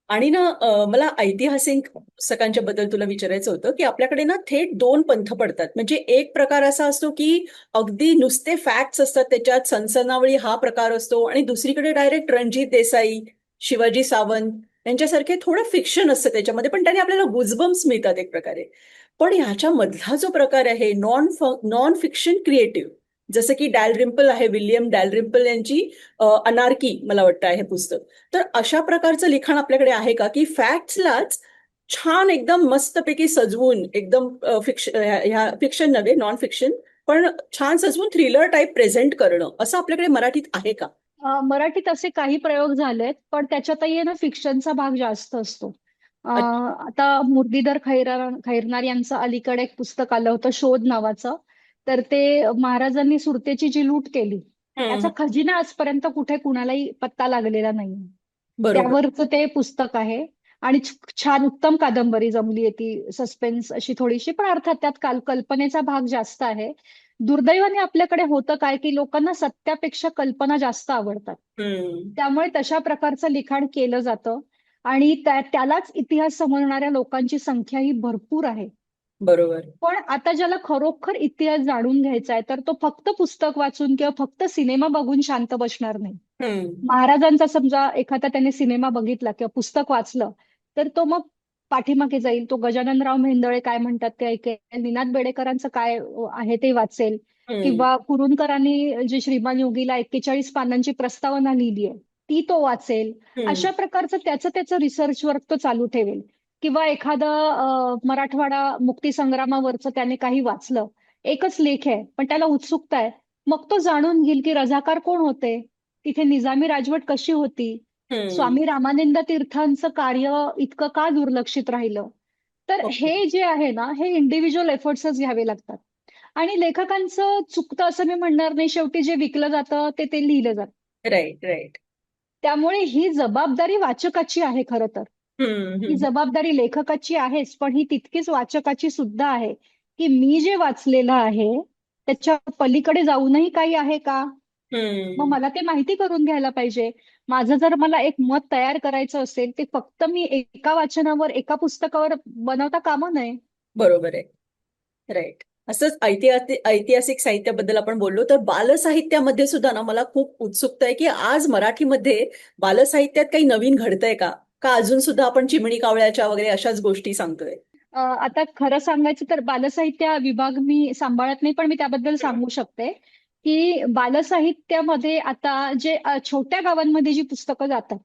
आणि ना मला ऐतिहासिक पुस्तकांच्या बद्दल तुला विचारायचं होतं, की आपल्याकडे ना थेट दोन पंथ पडतात. म्हणजे एक प्रकार असा असतो की अगदी नुसते फॅक्ट्स असतात त्याच्यात, सनसनावळी हा प्रकार असतो, आणि दुसरीकडे डायरेक्ट रणजित देसाई, शिवाजी सावंत यांच्यासारखे थोडं फिक्शन असतं त्याच्यामध्ये, पण त्याने आपल्याला गुजबम्स मिळतात एक प्रकारे. पण ह्याच्या मधला जो प्रकार आहे नॉन नॉन फिक्शन क्रिएटिव्ह, जसं की डॅल रिम्पल आहे, विल्यम डॅल रिम्पल यांची अनार्की मला वाटतं आहे पुस्तक. तर अशा प्रकारचं लिखाण आपल्याकडे आहे का, की फॅक्ट्सलाच छान एकदम मस्तपैकी सजवून एकदम फिक्शन, ह्या फिक्शन नव्हे नॉन फिक्शन, पण छान सजवून थ्रिलर टाईप प्रेझेंट करणं, असं आपल्याकडे मराठीत आहे का? मराठीत असे काही प्रयोग झालेत, पण त्याच्यातही आहे ना फिक्शनचा भाग जास्त असतो. अच्छा. आता मुरलीधर खैरनार यांचं अलीकडे एक पुस्तक आलं होतं, शोध नावाचं. तर ते महाराजांनी सुरतेची जी लूट केली, त्याचा हम्म, खजिना आजपर्यंत कुठे कुणालाही पत्ता लागलेला नाही. बरोबर. त्यावरचं ते पुस्तक आहे. आणि छान उत्तम कादंबरी जमली आहे ती, सस्पेन्स अशी थोडीशी, पण अर्थात त्यात कल्पनेचा भाग जास्त आहे. दुर्दैवाने आपल्याकडे होतं काय की लोकांना सत्यापेक्षा कल्पना जास्त आवडतात. हम्म, त्यामुळे तशा प्रकारचं लिखाण केलं जातं. आणि त्यालाच इतिहास समजणाऱ्या लोकांची संख्या ही भरपूर आहे. बरोबर. पण आता ज्याला खरोखर इतिहास जाणून घ्यायचा आहे, तर तो फक्त पुस्तक वाचून किंवा फक्त सिनेमा बघून शांत बसणार नाही. हम्म, महाराजांचा समजा एखादा त्याने सिनेमा बघितला किंवा पुस्तक वाचलं, तर तो मग पाठीमागे जाईल. तो गजाननराव मेहेंदळे काय म्हणतात ते ऐकेल, निनाद बेडेकरांचं काय आहे ते वाचेल, हम्म, किंवा कुरूंकरांनी जे श्रीमान योगीला 41 पानांची प्रस्तावना लिहिली आहे, ती तो वाचेल. हम्म, अशा प्रकारचं त्याचं त्याचं रिसर्च वर्क तो चालू ठेवेल. किंवा एखादं मराठवाडा मुक्तीसंग्रामावरचं त्याने काही वाचलं, एकच लेख आहे पण त्याला उत्सुकता आहे, मग तो जाणून घेईल की रझाकार कोण होते, तिथे निजामी राजवट कशी होती, हम्म. स्वामी रामानंद तीर्थांचं कार्य इतकं का दुर्लक्षित राहिलं. तर ओके. हे जे आहे ना, हे इंडिव्हिज्युअल एफर्ट्सच घ्यावे लागतात. आणि लेखकांचं चुकतं असं मी म्हणणार नाही. शेवटी जे विकलं जातं ते ते लिहिलं जातं. Right, right. त्यामुळे ही जबाबदारी वाचकाची आहे खरं तर. हम्म, ही हम्म, जबाबदारी लेखकाची आहेच, पण ही तितकीच वाचकाची सुद्धा आहे, की मी जे वाचलेलं आहे त्याच्या पलीकडे जाऊनही काही आहे का? मग हम्म. मला ते माहिती करून घ्यायला पाहिजे. माझं जर मला एक मत तयार करायचं असेल, ते फक्त मी एका वाचनावर, एका पुस्तकावर बनवता कामा नये. बरोबर आहे. राईट. असंच ऐतिहासिक साहित्याबद्दल आपण बोललो, तर बालसाहित्यामध्ये सुद्धा ना मला खूप उत्सुकता आहे, की आज मराठीमध्ये बालसाहित्यात काही नवीन घडतंय का? का अजून सुद्धा आपण चिमणी कावळ्याच्या वगैरे अशाच गोष्टी सांगतोय? आता खरं सांगायचं तर बालसाहित्य हा विभाग मी सांभाळत नाही, पण मी त्याबद्दल सांगू शकते की बालसाहित्यामध्ये आता जे छोट्या गावांमध्ये जी पुस्तकं जातात,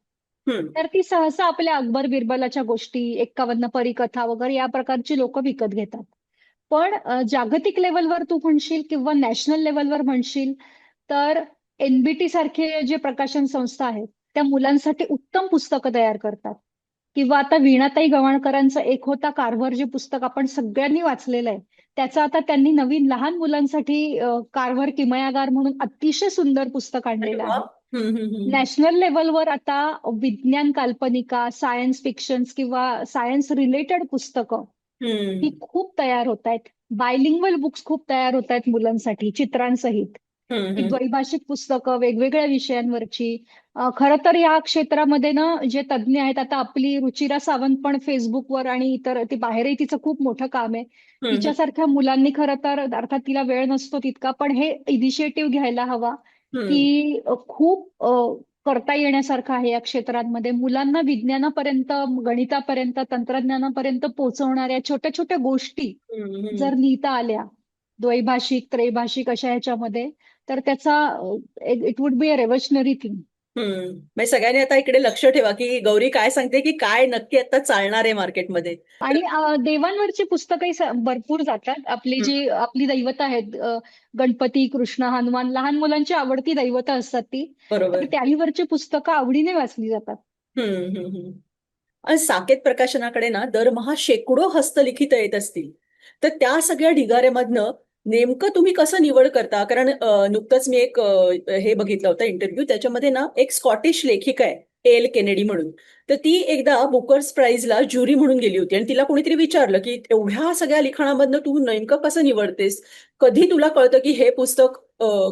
हम्म, तर ती सहसा आपल्या अकबर बिरबलाच्या गोष्टी, 51 परिकथा वगैरे या प्रकारची लोक विकत घेतात. पण जागतिक लेवलवर तू म्हणशील किंवा नॅशनल लेवलवर म्हणशील, तर एनबीटी सारखे जे प्रकाशन संस्था आहेत, त्या मुलांसाठी उत्तम पुस्तकं तयार करतात. किंवा आता वीणाताई गवाणकरांचं एक होता कारभार, जे पुस्तक आपण सगळ्यांनी वाचलेलं आहे. त्याचं आता त्यांनी नवीन लहान मुलांसाठी कारभार किमयागार म्हणून अतिशय सुंदर पुस्तक अरे आणलेलं वा. आहे. हम्म. नॅशनल लेवलवर आता विज्ञान काल्पनिका, सायन्स फिक्शन्स किंवा सायन्स रिलेटेड पुस्तकं ही हम्म. खूप तयार होत आहेत. बायलिंग्वल बुक्स खूप तयार होत आहेत मुलांसाठी चित्रांसहित. की हम्म. द्वैभाषिक पुस्तकं वेगवेगळ्या विषयांवरची. खरं तर या क्षेत्रामध्ये ना जे तज्ज्ञ आहेत, आता आपली रुचिरा सावंत पण फेसबुकवर आणि इतर, ती बाहेरही तिचं खूप मोठं काम आहे. हम्म. तिच्यासारख्या मुलांनी खरं तर, अर्थात तिला वेळ नसतो तितका, पण हे इनिशिएटिव्ह घ्यायला हवा. हम्म. की खूप करता येण्यासारखं आहे या क्षेत्रांमध्ये. मुलांना विज्ञानापर्यंत, गणितापर्यंत, तंत्रज्ञानापर्यंत पोहोचवणाऱ्या छोट्या छोट्या गोष्टी हम्म. जर लिहिता आल्या द्वैभाषिक त्रैभाषिक अशा ह्याच्यामध्ये, तर त्याचा it would be a revolutionary thing. म्हणजे सगळ्यांनी आता इकडे लक्ष ठेवा की गौरी काय सांगते, की काय नक्की आता चालणार आहे मार्केटमध्ये. तर आणि देवांवरची पुस्तकही भरपूर जातात. आपली जी आपली दैवत आहेत, गणपती, कृष्ण, हनुमान, लहान मुलांची आवडती दैवत असतात ती. तर बरोबर. त्याहीवरची पुस्तकं आवडीने वाचली जातात. हम्म. आणि साकेत प्रकाशनाकडे ना दरमहा शेकडो हस्तलिखित येत असतील, तर त्या सगळ्या ढिगाऱ्यामधनं नेमकं तुम्ही कसं निवड करता? कारण नुकतंच मी एक हे बघितलं होतं इंटरव्ह्यू, त्याच्यामध्ये ना एक स्कॉटिश लेखिका आहे, एल केनेडी म्हणून. तर ती एकदा बुकर्स प्राइजला ज्युरी म्हणून गेली होती आणि तिला कोणीतरी विचारलं की एवढ्या सगळ्या लिखाणामधनं तू नेमकं कसं निवडतेस, कधी तुला कळतं की हे पुस्तक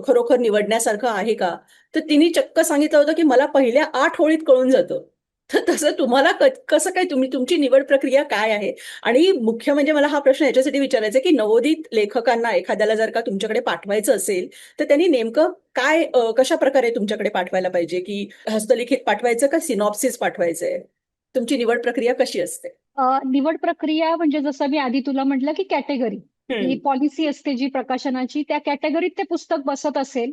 खरोखर निवडण्यासारखं आहे का? तर तिने चक्क सांगितलं होतं की मला पहिल्या 8 ओळीत कळून जातं. तर तसं तुम्हाला कसं काय, तुमची निवड प्रक्रिया काय आहे? आणि मुख्य म्हणजे मला हा प्रश्न याच्यासाठी विचारायचा आहे की नवोदित लेखकांना एखाद्याला जर का तुमच्याकडे पाठवायचं असेल, तर त्यांनी नेमकं काय कशा प्रकारे तुमच्याकडे पाठवायला पाहिजे? की हस्तलिखित पाठवायचं का सिनॉप्सिस पाठवायचंय? तुमची निवड प्रक्रिया कशी असते? निवड प्रक्रिया म्हणजे जसं मी आधी तुला म्हटलं की कॅटेगरी, ही हम्म. पॉलिसी असते जी प्रकाशनाची, त्या कॅटेगरीत ते पुस्तक बसत असेल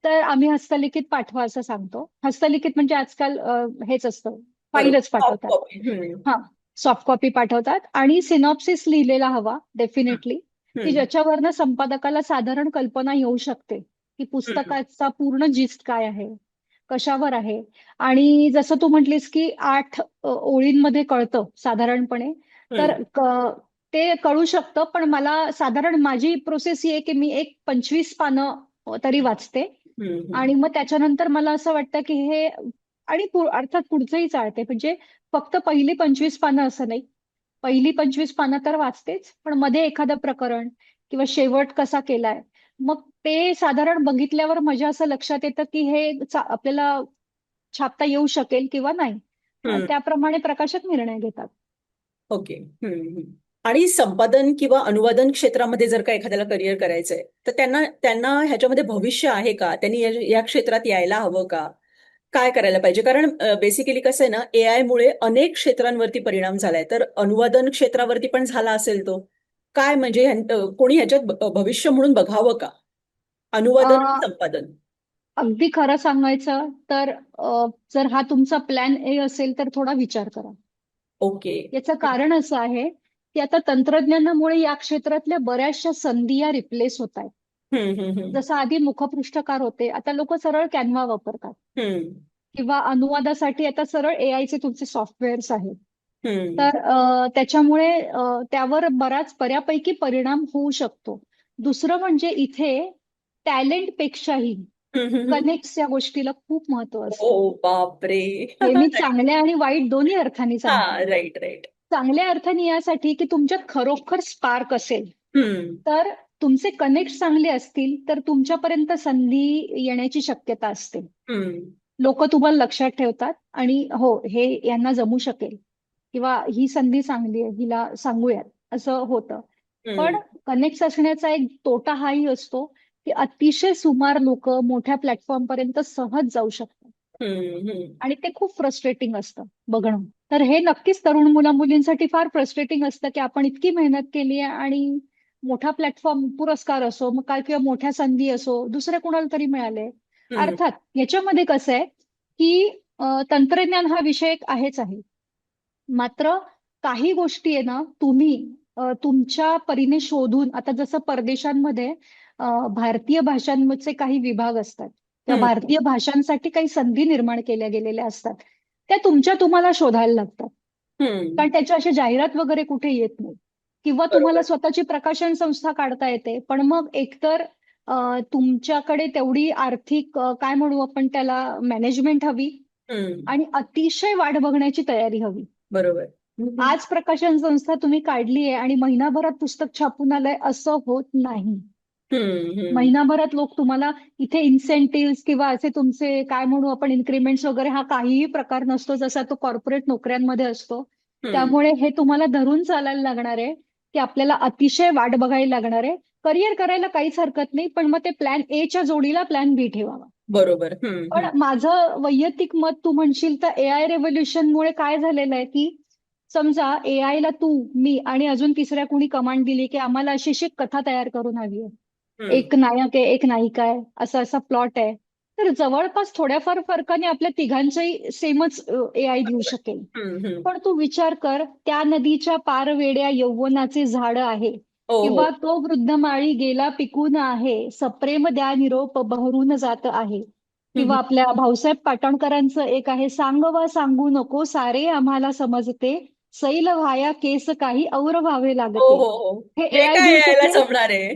तर आम्ही हस्तलिखित पाठवा असं सांगतो. हस्तलिखित म्हणजे आजकाल हेच असतं, बरोबर, फाईलच सॉफ्ट पाठवतात. कॉपी. हा, सॉफ्ट कॉपी पाठवतात. आणि सिनॉप्सिस लिहिलेला हवा डेफिनेटली, की हम्म. ज्याच्यावरनं संपादकाला साधारण कल्पना येऊ शकते की हम्म. पुस्तकाचा पूर्ण जिस्ट काय आहे, कशावर आहे. आणि जसं तू म्हटलीस की 8 ओळींमध्ये कळतं साधारणपणे, तर हम्म. ते कळू शकतं. पण मला साधारण माझी प्रोसेस ही आहे की मी एक 25 पानं तरी वाचते. हम्म. आणि मग त्याच्यानंतर मला असं वाटतं की हे, आणि अर्थात पुढचंही चालते, म्हणजे फक्त पहिली 25 पानं असं नाही. पहिली 25 पानं तर वाचतेच, पण मध्ये एखादं प्रकरण किंवा शेवट कसा केलाय, मग ते साधारण बघितल्यावर माझ्या असं लक्षात येतं की हे आपल्याला छापता येऊ शकेल किंवा नाही. हम्म. त्याप्रमाणे प्रकाशक निर्णय घेतात. ओके. आणि संपादन किंवा अनुवादन क्षेत्रामध्ये जर का एखाद्याला करिअर करायचंय, तर त्यांना त्यांना ह्याच्यामध्ये भविष्य आहे का? त्यांनी या क्षेत्रात यायला हवं का? काय करायला पाहिजे? कारण बेसिकली कसं आहे ना, एआय मुळे अनेक क्षेत्रांवरती परिणाम झालाय, तर अनुवादन क्षेत्रावरती पण झाला असेल तो. काय म्हणजे कोणी ह्याच्यात भविष्य म्हणून बघावं का? अनुवादन आणि अ, संपादन. अगदी खरं सांगायचं तर, जर हा तुमचा प्लॅन ए असेल तर थोडा विचार करा. ओके. याचं कारण असं आहे की आता तंत्रज्ञानामुळे या क्षेत्रातल्या बऱ्याचशा संधी या रिप्लेस होत आहेत. हम्म. जसं आधी मुखपृष्ठकार होते, आता लोक सरळ कॅनव्हा वापरतात. हम्म. किंवा अनुवादासाठी आता सरळ एआयचे तुमचे सॉफ्टवेअर्स आहेत. हम्म. तर त्याच्यामुळे त्यावर बऱ्यापैकी परिणाम होऊ शकतो. दुसरं म्हणजे इथे टॅलेंट पेक्षाही हम्म. कनेक्ट या गोष्टीला खूप महत्व ओ असतं. बापरे. हे मी चांगल्या आणि वाईट दोन्ही अर्थाने हा. सांगते. Right, right. चांगल्या अर्थाने यासाठी की तुमच्यात खरोखर स्पार्क असेल, हम्म. तर तुमचे कनेक्ट चांगले असतील तर तुमच्यापर्यंत संधी येण्याची शक्यता असते. हम्म. लोक तुम्हाला लक्षात ठेवतात आणि हो, हे यांना जमू शकेल किंवा ही संधी चांगली आहे, हिला सांगूयात, असं होतं. पण हम्म. कनेक्ट असण्याचा एक तोटा हाही असतो की अतिशय सुमार लोक मोठ्या प्लॅटफॉर्म पर्यंत सहज जाऊ शकतात. हम्म. आणि ते खूप फ्रस्ट्रेटिंग असतं बघणं. तर हे नक्कीच तरुण मुला-मुलींसाठी फार फ्रस्ट्रेटिंग असतं की आपण इतकी मेहनत केली आहे आणि मोठा प्लॅटफॉर्म, पुरस्कार असो मग काय, किंवा मोठ्या संधी असो, दुसऱ्या कोणाला तरी मिळाले. हम्म. अर्थात याच्यामध्ये कसं आहे की तंत्रज्ञान हा विषय एक आहेच आहे. मात्र काही गोष्टी आहे ना, तुम्ही तुमच्या परीने शोधून, आता जसं परदेशांमध्ये भारतीय भाषांचे काही विभाग असतात. त्या हम्म, भारतीय भाषांसाठी काही संधी निर्माण केल्या गेलेल्या असतात. त्या तुम्हाला शोधायला लागतात. हम्म. कारण त्याच्या अशी जाहिरात वगैरे कुठे येत नाही. किंवा तुम्हाला बरोबर. स्वतःची प्रकाशन संस्था काढता येते. पण मग एकतर तुमच्याकडे तेवढी आर्थिक काय म्हणू आपण त्याला मॅनेजमेंट हवी हम्म. आणि अतिशय वाट बघण्याची तयारी हवी. बरोबर. हम्म. आज प्रकाशन संस्था तुम्ही काढली आहे आणि महिनाभरात पुस्तक छापून आलंय असं होत नाही. हम्म. हम्म. महिनाभरात लोक तुम्हाला इथे इन्सेंटिव्ह किंवा असे तुमचे काय म्हणू आपण इन्क्रीमेंट्स वगैरे हा काहीही प्रकार नसतो जसा तो कॉर्पोरेट नोकऱ्यांमध्ये असतो. हम्म. त्यामुळे हे तुम्हाला धरून चालायला लागणार आहे की आपल्याला अतिशय वाट बघायला लागणार आहे. करिअर करायला काहीच हरकत नाही, पण मग ते प्लॅन ए च्या जोडीला प्लॅन बी ठेवावा. बरोबर. हम्म. पण हम्म. माझं वैयक्तिक मत तू म्हणशील तर एआय रेव्होल्युशनमुळे काय झालेलं आहे की समजा एआय ला तू मी आणि अजून तिसऱ्या कुणी कमांड दिली की आम्हाला अशी अशी कथा तयार करून हवी आहे. हम्म. एक नायक आहे एक नायिका आहे असा असा प्लॉट आहे. तर जवळपास थोड्याफार फरकाने आपल्या तिघांचंही सेमच एआय देऊ बरोबर. शकेल. हम्म. हम्म. पण तू विचार कर त्या नदीच्या पार वेड्या यौवनाचे झाड आहे हो, किंवा हो. तो वृद्ध माळी गेला पिकून आहे सप्रेम द्या निरोप बहरून जात आहे. हम्म. किंवा आपल्या भाऊसाहेब पाटणकरांचं एक आहे सांगवा सांगू नको सारे आम्हाला समजते सैल व्हाया केस काही और व्हावे हो, लागते. हो, हो. हे हे एआय काय देऊ यायला शकेल. जमणार आहे?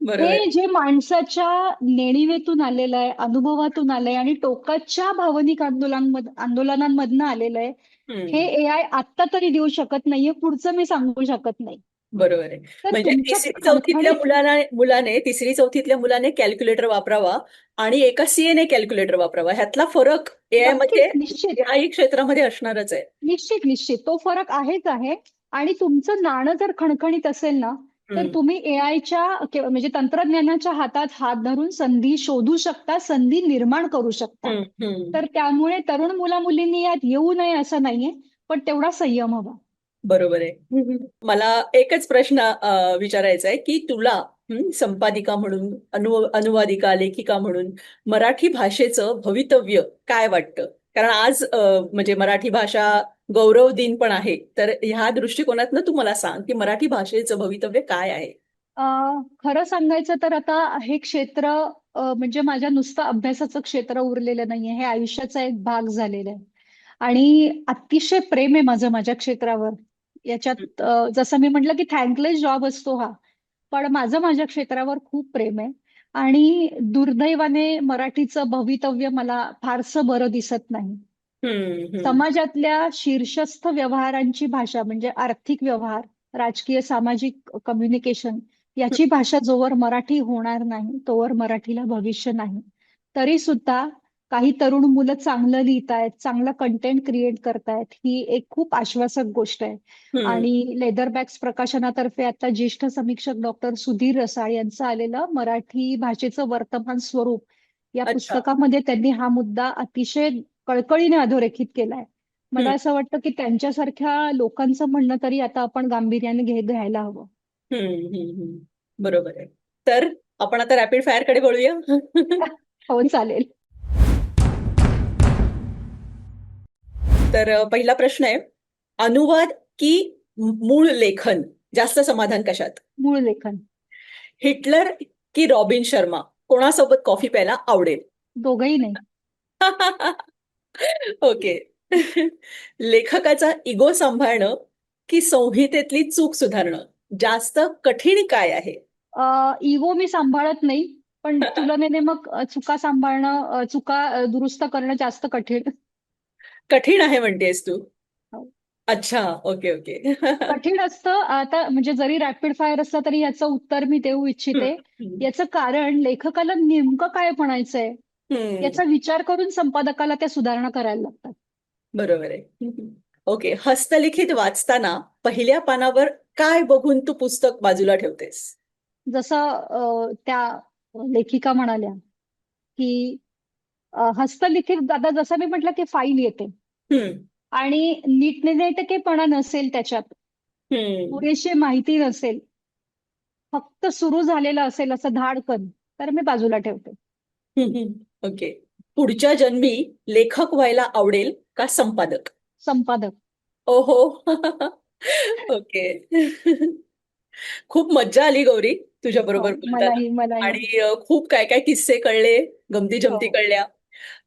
बरोबर. हे जे माणसाच्या नेणिवेतून आलेलं आहे अनुभवातून आलंय आणि टोकाच्या भावनिक आंदोलनांमधनं आलेलं आहे. हे हम्म. एआय आत्ता तरी देऊ शकत नाहीये पुढचं मी सांगू शकत नाही. बरोबर आहे. तर म्हणजे तुमच्या तिसरी चौथीतल्या खणखणीत मुलाने तिसरी चौथीतल्या मुलाने कॅल्क्युलेटर वापरावा आणि एका सीएने कॅल्क्युलेटर वापरावा, ह्यातला फरक एआय मध्ये नक्कीच निश्चित याही क्षेत्रामध्ये असणारच आहे. निश्चित निश्चित तो फरक आहेच आहे. आणि तुमचं नाणं जर खणखणीत असेल ना तर हम्म. तुम्ही एआयच्या म्हणजे तंत्रज्ञानाच्या हातात हात धरून संधी शोधू शकता संधी निर्माण करू शकता. हम्म. हम्म. तर त्यामुळे तरुण मुला मुलींनी यात येऊ नये असं नाहीये, पण तेवढा संयम हवा. बरोबर आहे. मला एकच प्रश्न विचारायचा आहे की तुला संपादिका म्हणून अनुवादिका लेखिका म्हणून मराठी भाषेचं भवितव्य काय वाटतं? कारण आज म्हणजे मराठी भाषा गौरव दिन पण आहे, तर ह्या दृष्टिकोनातनं तू मला सांग की मराठी भाषेचं भवितव्य काय आहे? खरं सांगायचं तर आता हे क्षेत्र म्हणजे माझ्या नुसतं अभ्यासाचं क्षेत्र उरलेलं नाहीये. हे आयुष्याचा एक भाग झालेला आहे. आणि अतिशय प्रेम आहे माझं माझ्या क्षेत्रावर. याच्यात जसं मी म्हटलं की थँकलेस जॉब असतो हा. पण माझं माझ्या क्षेत्रावर खूप प्रेम आहे. आणि दुर्दैवाने मराठीचं भवितव्य मला फारसं बरं दिसत नाही. हम्म. हम्म. समाजातल्या शीर्षस्थ व्यवहारांची भाषा म्हणजे आर्थिक व्यवहार, राजकीय सामाजिक कम्युनिकेशन याची भाषा जोवर मराठी होणार नाही तोवर मराठीला भविष्य नाही. तरी सुद्धा काही तरुण मुलं चांगलं लिहितायत चांगलं कंटेंट क्रिएट करतायत ही एक खूप आश्वासक गोष्ट आहे. हम्म. आणि लेदरबॅग्स प्रकाशनातर्फे आता ज्येष्ठ समीक्षक डॉक्टर सुधीर रसाळ यांचं आलेलं मराठी भाषेचं वर्तमान स्वरूप या अच्छा. पुस्तकामध्ये त्यांनी हा मुद्दा अतिशय कळकळीने अधोरेखित केलाय. मला हम्म. असं वाटतं की त्यांच्यासारख्या लोकांचं म्हणणं तरी आता आपण गांभीर्याने घ्यायला हवं. हम्म. हम्म. हम्म. बरोबर आहे. तर आपण आता रॅपिड फायर कडे वळूया. हो चालेल. तर पहिला प्रश्न आहे, अनुवाद की मूळ लेखन जास्त समाधान कशात? मूळ लेखन. हिटलर की रॉबिन शर्मा कोणासोबत कॉफी प्यायला आवडेल? दोघही नाही. ओके. लेखकाचा इगो सांभाळणं की संहितेतली चूक सुधारणं जास्त कठीण काय आहे? इगो मी सांभाळत नाही. पण तुलनेने मग चुका सांभाळणं चुका दुरुस्त करणं जास्त कठीण. कठीण आहे म्हणतेस तू? हो. अच्छा. Okay, okay. कठीण असतं आता म्हणजे जरी रॅपिड फायर असलं तरी याचं उत्तर मी देऊ हम्म. इच्छिते. हम्म. याचं कारण लेखकाला नेमकं काय म्हणायचंय हम्म. याचा विचार करून संपादकाला त्या सुधारणा करायला लागतात. बरोबर आहे. ओके. हस्तलिखित वाचताना पहिल्या पानावर काय बघून तू पुस्तक बाजूला ठेवतेस? जसं त्या लेखिका म्हणाल्या की हस्तलिखित आता जसं मी म्हटलं की फाईल येते हम्म. आणि नीटनेटकेपणा नसेल त्याच्यात हम्म. पुरेशी माहिती नसेल फक्त सुरू झालेलं असेल असं धाडकन तर मी बाजूला ठेवते. ओके. पुढच्या जन्मी लेखक व्हायला आवडेल का संपादक? संपादक. ओहो. ओके. खूप मज्जा आली गौरी तुझ्या हो, बरोबर बोलताना. मलाही. आणि खूप काय काय किस्से कळले, गमती हो. जमती कळल्या.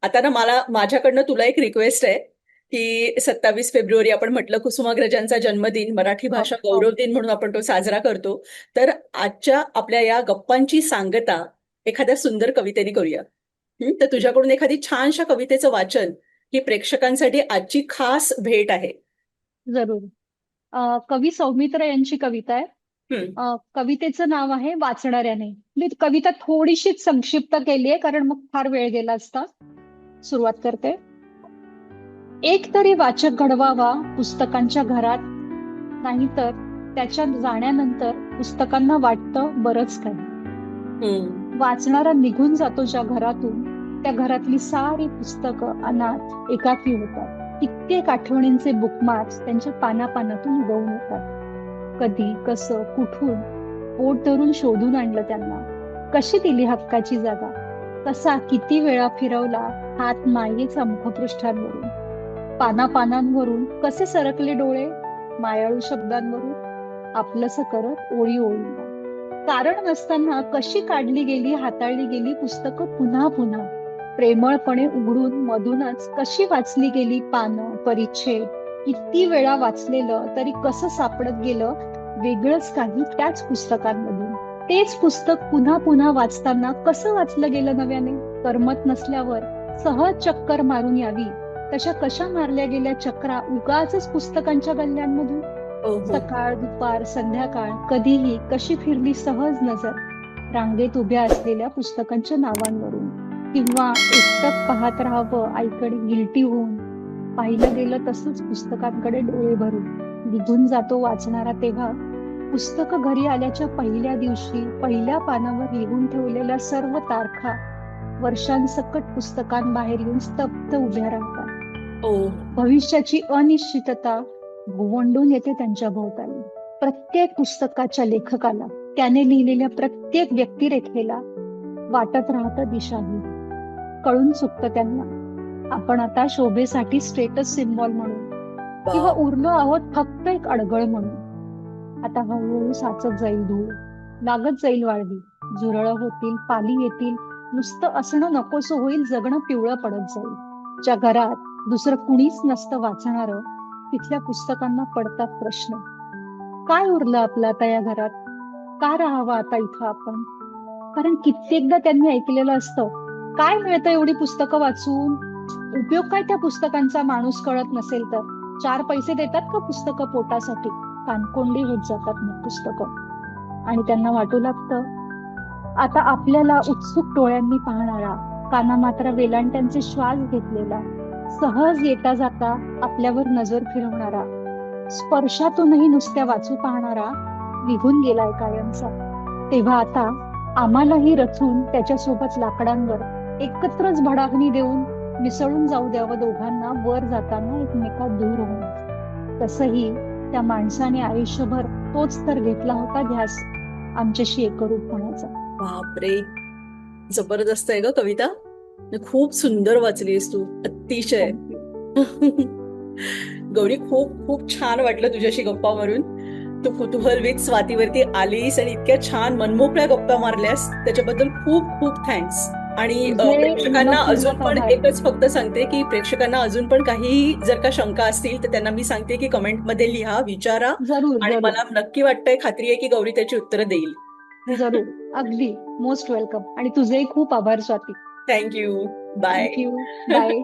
आता ना मला माझ्याकडनं तुला एक रिक्वेस्ट आहे की 27 फेब्रुवारी आपण म्हटलं कुसुमाग्रजांचा जन्मदिन, मराठी हो. भाषा हो. गौरव दिन म्हणून आपण तो साजरा करतो. तर आजच्या आपल्या या गप्पांची सांगता एखाद्या सुंदर कवितेने करूया. तर तुझ्याकडून एखादी छानशा कवितेचं वाचन ही प्रेक्षकांसाठी आजची खास भेट आहे. जरूर. कवी सौमित्र यांची कविता आहे. हम्म. कवितेचं नाव आहे वाचणाऱ्याने. मी कविता थोडीशीच संक्षिप्त केली आहे कारण मग फार वेळ गेला असता. सुरुवात करते. एक तरी वाचक घडवावा पुस्तकांच्या घरात, नाहीतर त्याच्या जाण्यानंतर पुस्तकांना वाटतं बरंच काही. हम्म. वाचणारा निघून जातो ज्या घरातून, त्या घरातली सारी पुस्तकं अनाथ एकाकी होतात. कित्येक आठवणींचे बुकमार्क्स त्यांच्या पानापानातून उगवून येतात. कधी, कसं, कुठून पोट धरून शोधून आणलं त्यांना. कशी दिली हक्काची जागा, कसा किती वेळा फिरवला हात मायेचा मुखपृष्ठांवरून. पानापानांवरून कसे सरकले डोळे मायाळू शब्दांवरून, आपलंसं करत ओळी ओळीला. कारण नसताना कशी काढली गेली हाताळली गेली पुस्तकं पुन्हा पुन्हा. प्रेमळपणे उघडून मधूनच कशी वाचली गेली पानं परिच्छेद. किती वेळा वाचलेलं तरी कसं सापडत गेलं वेगळंच काही त्याच पुस्तकांमधून. तेच पुस्तक पुन्हा पुन्हा वाचताना कसं वाचलं गेलं नव्याने. करमत नसल्यावर सहज चक्कर मारून यावी तशा कशा मारल्या गेल्या चक्रा उगाचच पुस्तकांच्या गल्ल्यांमधून. हो हो. सकाळ दुपार संध्याकाळ कधीही कशी फिरली सहज नजर रांगेत उभ्या असलेल्या पुस्तकांच्या नावांवरून. किंवा एकटक पाहत राहावं आईकडे गिल्टी होऊन. पाहिलं गेलं तसंच पुस्तकांकडे डोळे भरून. निघून जातो वाचणारा तेव्हा पुस्तकं घरी आल्याच्या पहिल्या दिवशी पहिल्या पानावर लिहून ठेवलेल्या सर्व तारखा वर्षांसकट पुस्तकांबाहेर येऊन स्तब्ध उभ्या राहतात. ओ. भविष्याची अनिश्चितता भोवंडून येते त्यांच्या भोवताली. प्रत्येक पुस्तकाच्या लेखकाला त्याने लिहिलेल्या प्रत्येक व्यक्तिरेखेला वाटत राहतं दिशाही. कळून चुकतं त्यांना आपण आता शोभेसाठी स्टेटस सिम्बॉल म्हणून किंवा वा. उरलो आहोत फक्त एक अडगळ म्हणून. आता हळूहळू साचत जाईल धूळ, लागत जाईल वाळवी, झुरळं होतील पाली येतील, नुसतं असणं नकोसं होईल, जगणं पिवळं पडत जाईल. ज्या घरात दुसरं कुणीच नसतं वाचणारं तिथल्या पुस्तकांना पडतात प्रश्न. काय उरलं आपलं आता या घरात, का राहावं आता इथं आपण. कारण कित्येकदा त्यांनी ऐकलेलं असतं काय मिळतं एवढी पुस्तकं वाचून, उपयोग काय त्या पुस्तकांचा माणूस कळत नसेल तर. 4 पैसे देतात का पुस्तकं पोटासाठी. कानकोंडी होत जातात मग पुस्तकं आणि त्यांना वाटू लागतं आता आपल्याला उत्सुक डोळ्यांनी पाहणारा, कानामात्रा वेलांट्यांचे श्वास घेतलेला, सहज येता जाता आपल्यावर नजर फिरवणारा, स्पर्शातूनही नुसत्या वाचू पाहणारा निघून गेलाय कायमचा. तेव्हा आता आम्हालाही रचून त्याच्यासोबत लाकडांवर एकत्रच भडाकणी देऊन मिसळून जाऊ द्यावं दोघांना वर जाताना एकमेकात दूर होऊन. तसंही त्या माणसाने आयुष्यभर तोच तर घेतला होता ध्यास आमच्याशी एकरूप होण्याचा. बापरे, जबरदस्त आहे ग कविता. खूप सुंदर वाचलीस तू, अतिशय. थँक्यू. गौरी, खूप खूप छान वाटलं तुझ्याशी गप्पा मारून. तू कुतूहल विथ स्वातीवरती आलीस आणि इतक्या छान मनमोकळ्या गप्पा मारल्यास त्याच्याबद्दल खूप खूप थँक्स. आणि तुझे प्रेक्षकांना अजून मनपूर्वक पण आभार. एकच फक्त सांगते की प्रेक्षकांना अजून पण काही जर का शंका असतील तर त्यांना मी सांगते की कमेंटमध्ये लिहा, विचारा. जरूर आणि जरूर मला नक्की वाटतंय, खात्री आहे की गौरी त्याची उत्तरं देईल. जरूर. अगदी मोस्ट वेलकम. आणि तुझेही खूप आभार Swati. Thank you. Bye. Thank you. Bye.